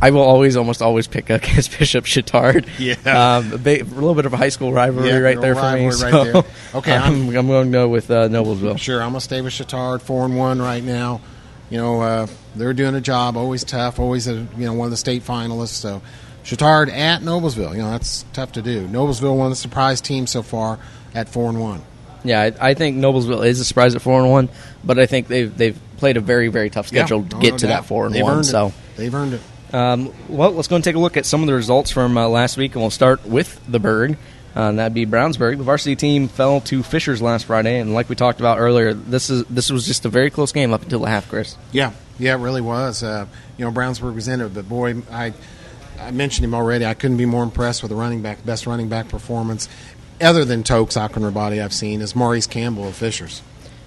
I will almost always pick against Bishop Chittard. Yeah. A little bit of a high school rivalry right there for me. Right there. Okay. I'm going to go with Noblesville. Sure, I'm going to stay with Chittard, 4-1 right now. You know, they're doing a job, always tough, always one of the state finalists. So Chittard at Noblesville, that's tough to do. Noblesville, one of the surprise teams so far at 4-1. Yeah, I think Noblesville is a surprise at 4-1, but I think they've played a very, very tough schedule to get to that 4-1. So they've earned it. Well, let's go and take a look at some of the results from last week, and we'll start with the Berg. That'd be Brownsburg. The varsity team fell to Fishers last Friday, and like we talked about earlier, this was just a very close game up until the half, Chris. Yeah, it really was. Brownsburg was in it, but boy, I mentioned him already. I couldn't be more impressed with the best running back performance, other than Tokes Akinrabadi I've seen, is Maurice Campbell of Fishers.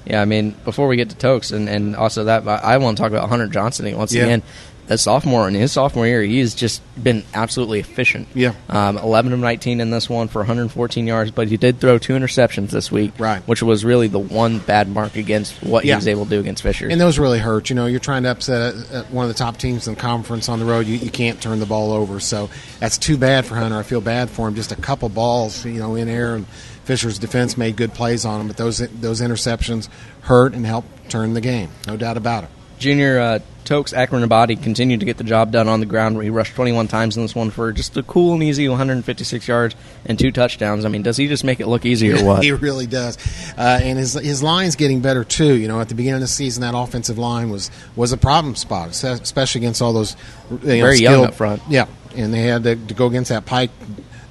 Yeah, I mean, before we get to Tokes and also that, I want to talk about Hunter Johnson once again. A sophomore in his sophomore year, he has just been absolutely efficient. 11 of 19 in this one for 114 yards, but he did throw 2 interceptions this week, which was really the one bad mark against what he was able to do against Fishers. And those really hurt. You're trying to upset one of the top teams in the conference on the road. You can't turn the ball over, so that's too bad for Hunter. I feel bad for him. Just a couple balls, in air, and Fisher's defense made good plays on him, but those interceptions hurt and helped turn the game. No doubt about it. Junior Tokes Akinrabadi continued to get the job done on the ground, where he rushed 21 times in this one for just a cool and easy 156 yards and 2 touchdowns. I mean, does he just make it look easy or what? He really does. And his line's getting better, too. At the beginning of the season, that offensive line was a problem spot, especially against all those very young up front. Yeah, and they had to go against that Pike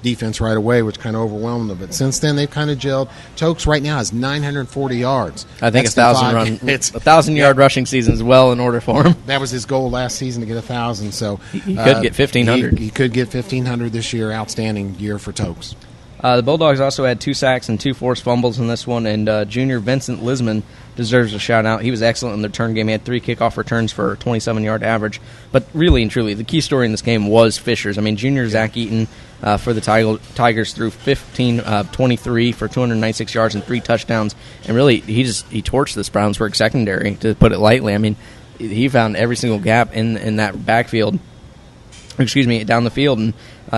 defense right away, which kind of overwhelmed them. But since then, they've kind of gelled. Tokes right now has 940 yards. I think 1,000-yard rushing season is well in order for him. That was his goal last season, to get 1,000. So he could get 1,500. He could get 1,500 this year. Outstanding year for Tokes. The Bulldogs also had 2 sacks and 2 forced fumbles in this one, and junior Vincent Lisman deserves a shout-out. He was excellent in the return game. He had 3 kickoff returns for a 27-yard average. But really and truly, the key story in this game was Fishers. I mean, junior Zach Eaton for the Tigers threw 15 of 23 for 296 yards and 3 touchdowns. And really, he torched this Brownsburg secondary, to put it lightly. I mean, he found every single gap in that backfield. down the field. And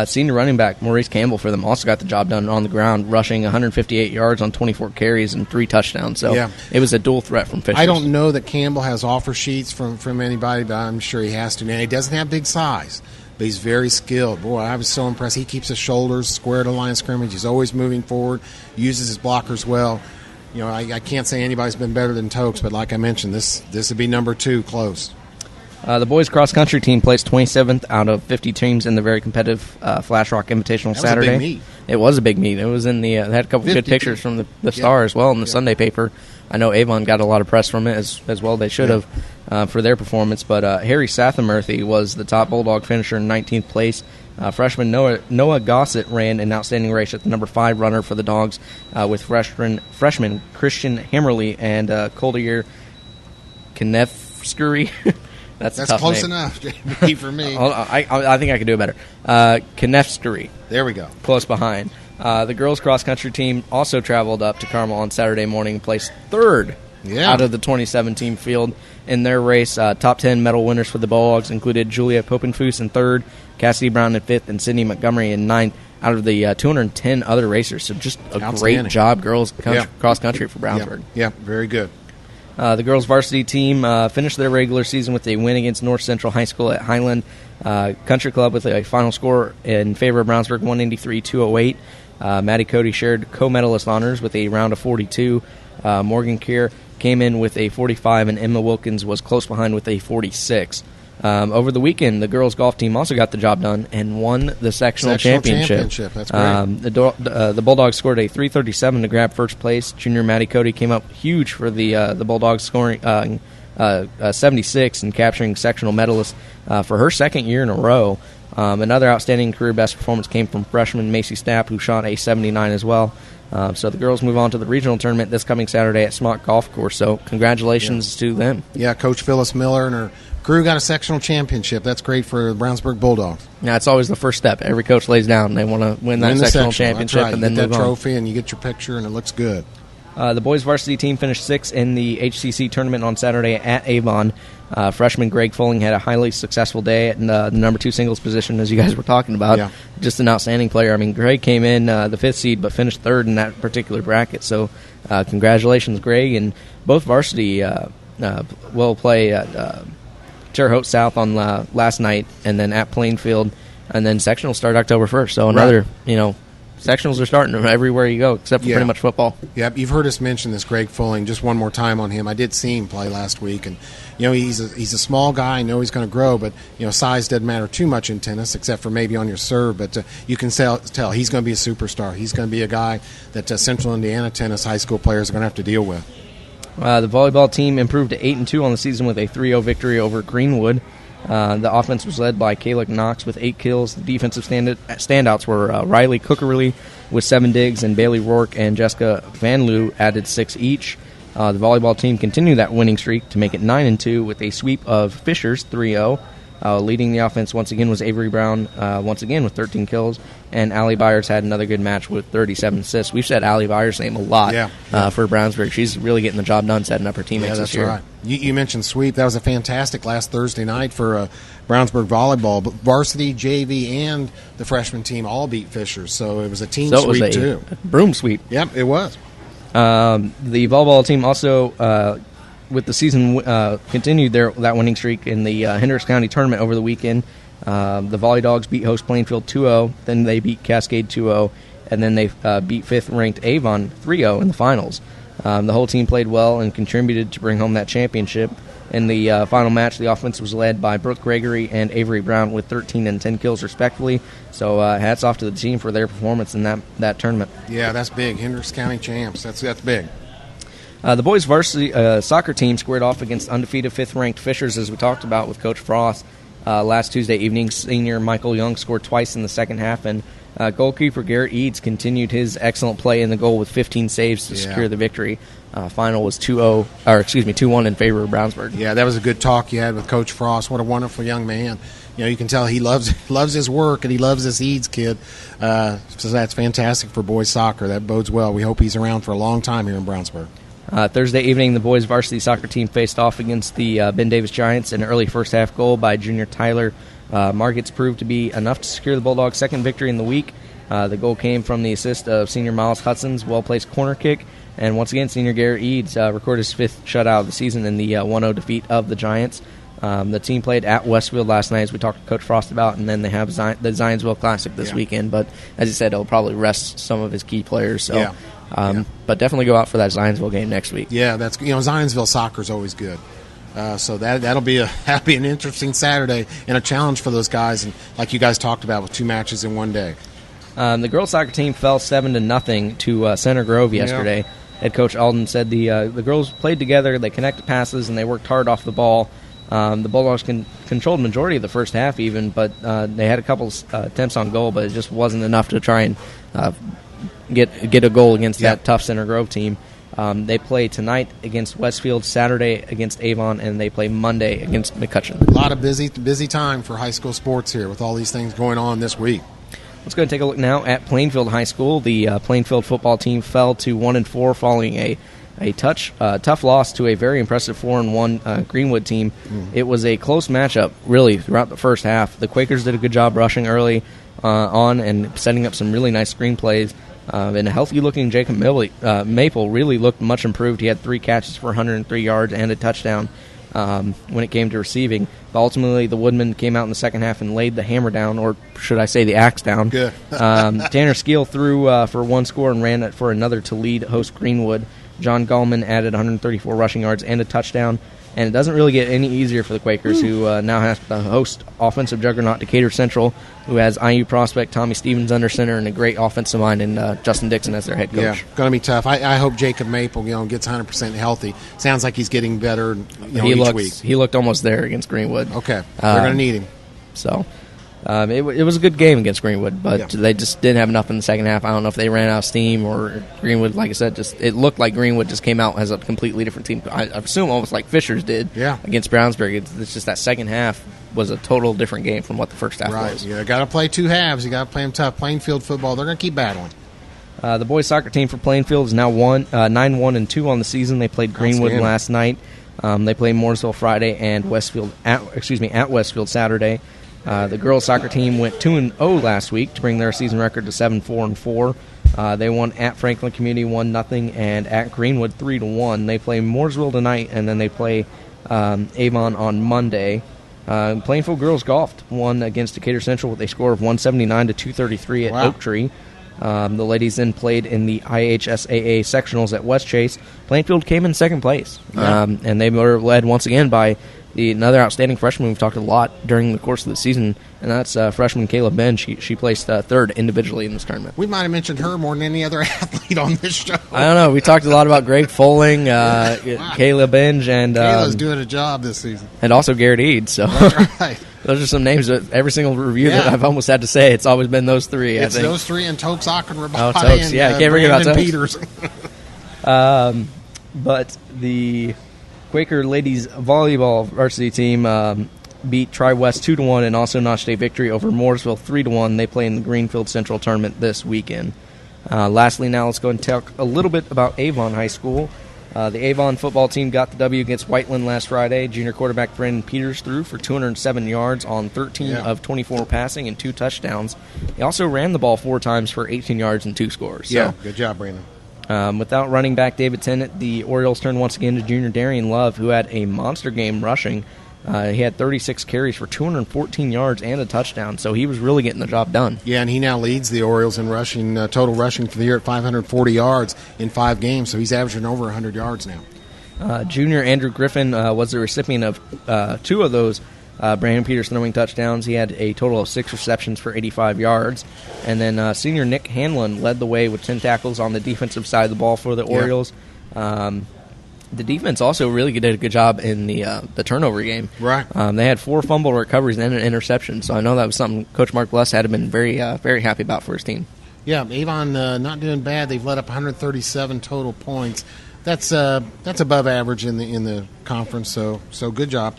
senior running back Maurice Campbell for them also got the job done on the ground, rushing 158 yards on 24 carries and 3 touchdowns. So it was a dual threat from Fishers. I don't know that Campbell has offer sheets from anybody, but I'm sure he has to. Now, he doesn't have big size, but he's very skilled. Boy, I was so impressed. He keeps his shoulders square to the line of scrimmage. He's always moving forward, uses his blockers well. I can't say anybody's been better than Tokes, but like I mentioned, this would be number 2 close. The boys cross-country team placed 27th out of 50 teams in the very competitive Flash Rock Invitational Saturday. That was a big meet. It was a big meet. It was in the they had a couple good pictures from the Star as well in the Sunday paper. I know Avon got a lot of press from it as well. They should have for their performance. But Harry Sathamurthy was the top Bulldog finisher in 19th place. Freshman Noah Gossett ran an outstanding race at the number 5 runner for the Dogs with freshman Christian Hammerly and Coldier Knefskery. That's close name. enough, JB, for me. I think I could do it better. Knefskery. There we go. Close behind. The girls' cross-country team also traveled up to Carmel on Saturday morning and placed 3rd out of the 27-team field in their race. Top 10 medal winners for the Bulldogs included Julia Popenfuss in 3rd, Cassidy Brown in 5th, and Sydney Montgomery in 9th out of the 210 other racers. So just a great job, girls cross-country for Brownsburg. Yeah, very good. The girls' varsity team finished their regular season with a win against North Central High School at Highland Country Club with a final score in favor of Brownsburg, 193-208. Maddie Cody shared co-medalist honors with a round of 42. Morgan Keir came in with a 45, and Emma Wilkins was close behind with a 46. Over the weekend, the girls' golf team also got the job done and won the sectional championship. That's great. The Bulldogs scored a 337 to grab first place. Junior Maddie Cody came up huge for the Bulldogs, scoring 76 and capturing sectional medalist for her second year in a row. Another outstanding career best performance came from freshman Macy Stapp, who shot a 79 as well. So the girls move on to the regional tournament this coming Saturday at Smock Golf Course. So congratulations to them. Yeah, Coach Phyllis Miller and her crew got a sectional championship. That's great for the Brownsburg Bulldogs. Yeah, it's always the first step. Every coach lays down. They want to win that sectional championship. That's right. And then you get move that on. trophy and you get your picture and it looks good. The boys varsity team finished 6th in the HCC tournament on Saturday at Avon. Freshman Greg Folling had a highly successful day at the number 2 singles position, as you guys were talking about. Yeah. Just an outstanding player. I mean, Greg came in the 5th seed but finished 3rd in that particular bracket. So congratulations, Greg. And both varsity will play at Terre Haute South on last night and then at Plainfield. And then sectionals start October 1st. So another, sectionals are starting everywhere you go, except for pretty much football. Yeah, you've heard us mention this Greg Fulling. Just one more time on him. I did see him play last week, and he's a small guy. I know he's going to grow, but size doesn't matter too much in tennis, except for maybe on your serve. But you can tell he's going to be a superstar. He's going to be a guy that Central Indiana tennis high school players are going to have to deal with. The volleyball team improved to 8-2 on the season with a 3-0 victory over Greenwood. The offense was led by Kayla Knox with 8 kills. The defensive standouts were Riley Cookerly with 7 digs, and Bailey Rourke and Jessica Van Loo added 6 each. The volleyball team continued that winning streak to make it 9-2 with a sweep of Fishers 3-0. Leading the offense once again was Avery Brown, once again with 13 kills, and Allie Byers had another good match with 37 assists. We've said Allie Byers' name a lot for Brownsburg. She's really getting the job done, setting up her teammates this year. Right. You mentioned sweep. That was a fantastic last Thursday night for Brownsburg volleyball. But varsity, JV, and the freshman team all beat Fishers, so it was a team sweep too. Broom sweep. Yep, it was. The volleyball team also, with the season, continued that winning streak in the Hendricks County tournament over the weekend. The Volley Dogs beat host Plainfield 2-0, then they beat Cascade 2-0, and then they beat 5th-ranked Avon 3-0 in the finals. The whole team played well and contributed to bring home that championship. In the final match, the offense was led by Brooke Gregory and Avery Brown with 13 and 10 kills respectively. So hats off to the team for their performance in that tournament. Yeah, that's big. Hendricks County champs. That's big. The boys' varsity soccer team squared off against undefeated 5th-ranked Fishers, as we talked about with Coach Frost. Last Tuesday evening, senior Michael Young scored twice in the second half, and goalkeeper Garrett Eads continued his excellent play in the goal with 15 saves to secure the victory. Final was 2-1 in favor of Brownsburg. Yeah, that was a good talk you had with Coach Frost. What a wonderful young man. You can tell he loves his work, and he loves this Eads kid. So that's fantastic for boys soccer. That bodes well. We hope he's around for a long time here in Brownsburg. Thursday evening, the boys' varsity soccer team faced off against the Ben Davis Giants. An early first-half goal by junior Tyler Markets proved to be enough to secure the Bulldogs' second victory in the week. The goal came from the assist of senior Miles Hudson's well-placed corner kick. And once again, senior Garrett Eads recorded his fifth shutout of the season in the 1-0 defeat of the Giants. The team played at Westfield last night, as we talked to Coach Frost about, and then they have the Zionsville Classic this weekend. But as he said, he'll probably rest some of his key players. So, but definitely go out for that Zionsville game next week. Yeah, that's Zionsville soccer is always good. So that'll be an interesting Saturday and a challenge for those guys. And like you guys talked about, with 2 matches in one day. The girls soccer team fell 7-0 to Center Grove yesterday. Yeah. Head coach Alden said the girls played together, they connected passes, and they worked hard off the ball. The Bulldogs controlled the majority of the first half even, but they had a couple attempts on goal, but it just wasn't enough to try and get a goal against that tough Center Grove team. They play tonight against Westfield, Saturday against Avon, and they play Monday against McCutcheon. A lot of busy time for high school sports here with all these things going on this week. Let's go and take a look now at Plainfield High School. The Plainfield football team fell to 1-4 following a tough loss to a very impressive 4-1 Greenwood team. It was a close matchup, really, throughout the first half. The Quakers did a good job rushing early on and setting up some really nice screen plays. And a healthy-looking Jacob Maple really looked much improved. He had 3 catches for 103 yards and a touchdown when it came to receiving. But ultimately, the Woodmen came out in the second half and laid the hammer down, or should I say the axe down. Good. Tanner Skeel threw for 1 score and ran it for another to lead host Greenwood. John Gallman added 134 rushing yards and a touchdown. And it doesn't really get any easier for the Quakers, who now have to host offensive juggernaut Decatur Central, who has IU prospect Tommy Stevens under center and a great offensive mind in Justin Dixon as their head coach. Yeah, going to be tough. I hope Jacob Maple gets 100% healthy. Sounds like he's getting better each week. He looked almost there against Greenwood. Okay, they're going to need him. So it was a good game against Greenwood, but they just didn't have enough in the second half. I don't know if they ran out of steam or Greenwood, like I said, it looked like Greenwood just came out as a completely different team. I assume almost like Fishers did against Brownsburg. It's just that second half was a total different game from what the first half was. You got to play 2 halves. You got to play them tough. Plainfield football, they're going to keep battling. The boys soccer team for Plainfield is now 9-1-2 on the season. They played Greenwood last night. They play Mooresville Friday and at Westfield Saturday. The girls soccer team went 2-0 last week to bring their season record to 7-4-4. They won at Franklin Community 1-0 and at Greenwood 3-1. They play Mooresville tonight, and then they play Avon on Monday. Plainfield girls golfed, won against Decatur Central with a score of 179-233 at Oak Tree. The ladies then played in the IHSAA sectionals at West Chase. Plainfield came in second place, and they were led once again by another outstanding freshman we've talked a lot during the course of the season, and that's freshman Kayla Ben. She placed third individually in this tournament. We might have mentioned her more than any other athlete on this show. I don't know. We talked a lot about Greg Folling, Kayla Benj, and Kayla's doing a job this season. And also Garrett Eads. So that's right. Those are some names that every single review that I've almost had to say, it's always been those 3. It's I think. those 3 and Tokes Ockenrabai Tokes. and I can't forget about Tokes. Peters. But the Quaker ladies volleyball varsity team beat Tri-West 2-1 and also notched a victory over Mooresville 3-1. They play in the Greenfield Central tournament this weekend. Lastly, now let's go and talk a little bit about Avon High School. The Avon football team got the W against Whiteland last Friday. Junior quarterback Brandon Peters threw for 207 yards on 13 of 24 passing and 2 touchdowns. He also ran the ball 4 times for 18 yards and 2 scores. So, good job, Brandon. Without running back David Tennant, the Orioles turned once again to junior Darian Love, who had a monster game rushing. He had 36 carries for 214 yards and a touchdown, so he was really getting the job done. Yeah, and he now leads the Orioles in rushing, total rushing for the year at 540 yards in 5 games, so he's averaging over 100 yards now. Junior Andrew Griffin was the recipient of 2 of those Brandon Peters throwing touchdowns. He had a total of 6 receptions for 85 yards. And then senior Nick Hanlon led the way with 10 tackles on the defensive side of the ball for the Orioles. The defense also really did a good job in the turnover game. Right. They had 4 fumble recoveries and an interception, so I know that was something Coach Mark Bless had been very happy about for his team. Yeah, Avon not doing bad. They've let up 137 total points. That's above average in the conference, so good job.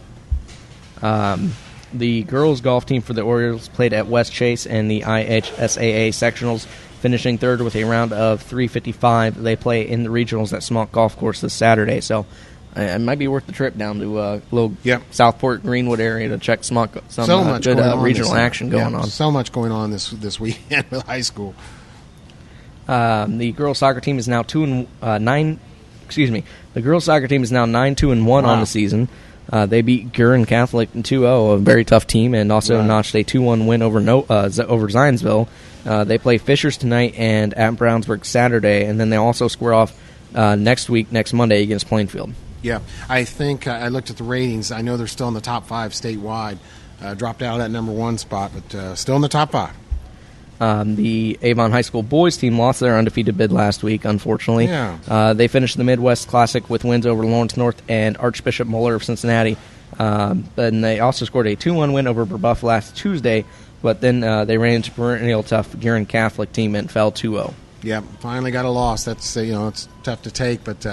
The girls golf team for the Orioles played at West Chase and the IHSAA sectionals, finishing third with a round of 355. They play in the regionals at Smock Golf Course this Saturday. So it might be worth the trip down to little Yep. Southport Greenwood area to check some much good going on regional this action going on. So much going on this weekend with high school. The girls soccer team is now 2-9. Excuse me. The girls soccer team is now 9-2-1 on the season. They beat Gurin Catholic in 2-0, a very tough team, and also notched a 2-1 win over Zionsville. They play Fishers tonight and at Brownsburg Saturday, and then they also square off next Monday against Plainfield. Yeah, I think I looked at the ratings. I know they're still in the top 5 statewide. Dropped out of that number 1 spot, but still in the top 5. The Avon High School boys team lost their undefeated bid last week, unfortunately. Yeah. They finished the Midwest Classic with wins over Lawrence North and Archbishop Muller of Cincinnati. And they also scored a 2-1 win over Brebeuf last Tuesday, but then they ran into perennial tough Gurin Catholic team and fell 2-0. Yeah, finally got a loss. That's it's tough to take, but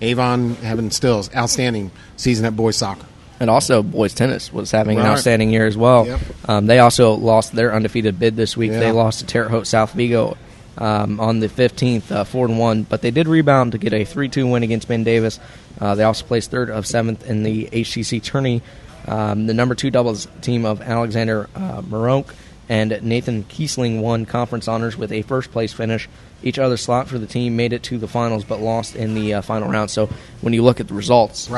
Avon having still outstanding season at boys soccer. And also, boys tennis was having an outstanding year as well. Yep. They also lost their undefeated bid this week. Yeah. They lost to Terre Haute South Vigo on the 15th, 4-1. But they did rebound to get a 3-2 win against Ben Davis. They also placed 3rd of 7th in the HCC tourney. The number 2 doubles team of Alexander Maronk and Nathan Kiesling won conference honors with a first-place finish. Each other slot for the team made it to the finals but lost in the final round. So when you look at the results,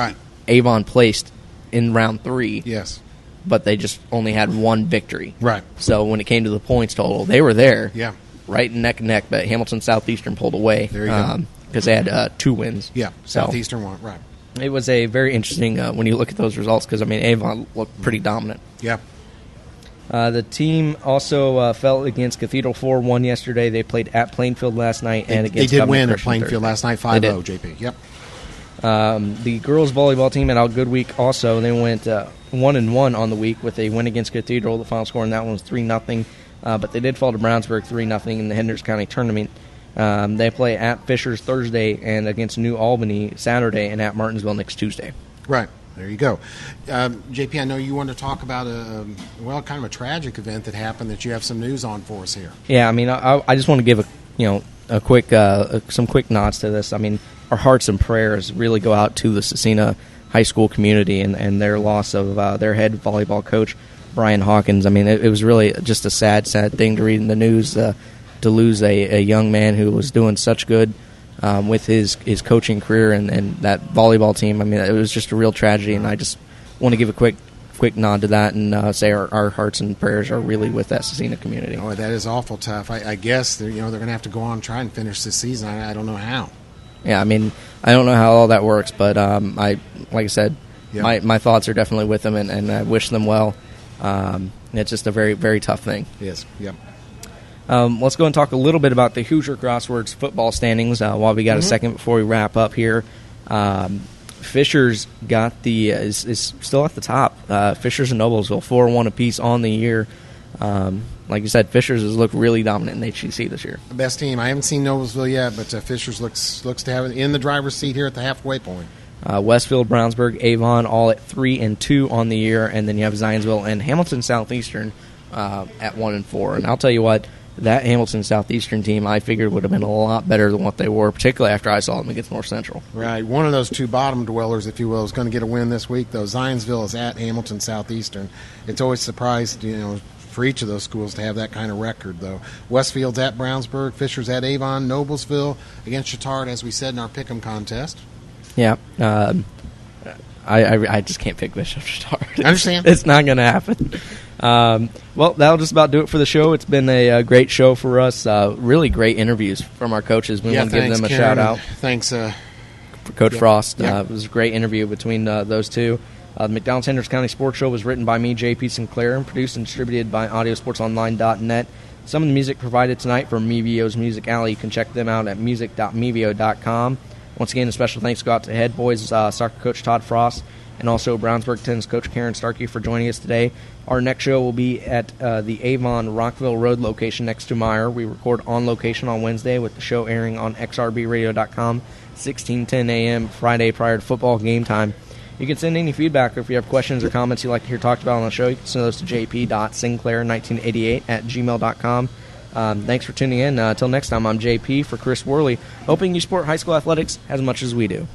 Avon placed in round 3. Yes. But they just only had 1 victory. Right. So when it came to the points total, they were there. Yeah. Right neck and neck, but Hamilton Southeastern pulled away. There you go. Because they had 2 wins. Yeah, Southeastern won, right. It was a very interesting when you look at those results because, Avon looked pretty dominant. Yeah. The team also fell against Cathedral 4-1 yesterday. They played at Plainfield last night and against They did Covenant win at Christian Plainfield Thursday. last night, 5-0, JP. Yep. The girls volleyball team had a good week also. They went 1-1 on the week with a win against Cathedral. The final score in that one was 3-0. But they did fall to Brownsburg 3-0 in the Hendricks County tournament. They play at Fishers Thursday and against New Albany Saturday and at Martinsville next Tuesday. Right. There you go. JP, I know you want to talk about kind of a tragic event that happened that you have some news on for us here. Yeah, I just want to give a quick some quick nods to this. Our hearts and prayers really go out to the Cecina High School community and their loss of their head volleyball coach, Brian Hawkins. It was really just a sad thing to read in the news to lose a young man who was doing such good with his coaching career and that volleyball team. It was just a real tragedy, and I just want to give a quick nod to that and say our hearts and prayers are really with that Cecina community. Oh, that is awful tough. I guess they're going to have to go on and try and finish this season. I don't know how. Yeah, I don't know how all that works, but like I said, my thoughts are definitely with them, and I wish them well. It's just a very, very tough thing. Yes, yep. Let's go and talk a little bit about the Hoosier Crosswords football standings while we got a second before we wrap up here. Fishers got is still at the top. Fishers and Noblesville 4-1 apiece on the year. Like you said, Fishers has looked really dominant in HCC this year. The best team. I haven't seen Noblesville yet, but Fishers looks to have it in the driver's seat here at the halfway point. Westfield, Brownsburg, Avon all at 3-2 on the year, and then you have Zionsville and Hamilton Southeastern at 1-4. And I'll tell you what, that Hamilton Southeastern team I figured would have been a lot better than what they were, particularly after I saw them against North Central. Right. One of those 2 bottom dwellers, if you will, is going to get a win this week, though. Zionsville is at Hamilton Southeastern. It's always surprised, for each of those schools to have that kind of record, though. Westfield's at Brownsburg, Fishers at Avon, Noblesville against Chittard, as we said in our pick'em contest. Yeah. I just can't pick Bishop Chittard. I understand. It's not going to happen. Well, that'll just about do it for the show. It's been a great show for us. Really great interviews from our coaches. We want to give them a shout-out. Thanks. For Coach Frost. Yeah. It was a great interview between those two. The McDonald's Hendricks County Sports Show was written by me, J.P. Sinclair, and produced and distributed by AudioSportsOnline.net. Some of the music provided tonight from Mevio's Music Alley. You can check them out at music.mevio.com. Once again, a special thanks go out to head boys soccer coach Todd Frost and also Brownsburg tennis coach Karen Starkey for joining us today. Our next show will be at the Avon Rockville Road location next to Meyer. We record on location on Wednesday with the show airing on xrbradio.com, 16:10 a.m. Friday prior to football game time. You can send any feedback or if you have questions or comments you'd like to hear talked about on the show. You can send those to jp.sinclair1988@gmail.com. Thanks for tuning in. Until next time, I'm JP for Chris Worley, hoping you support high school athletics as much as we do.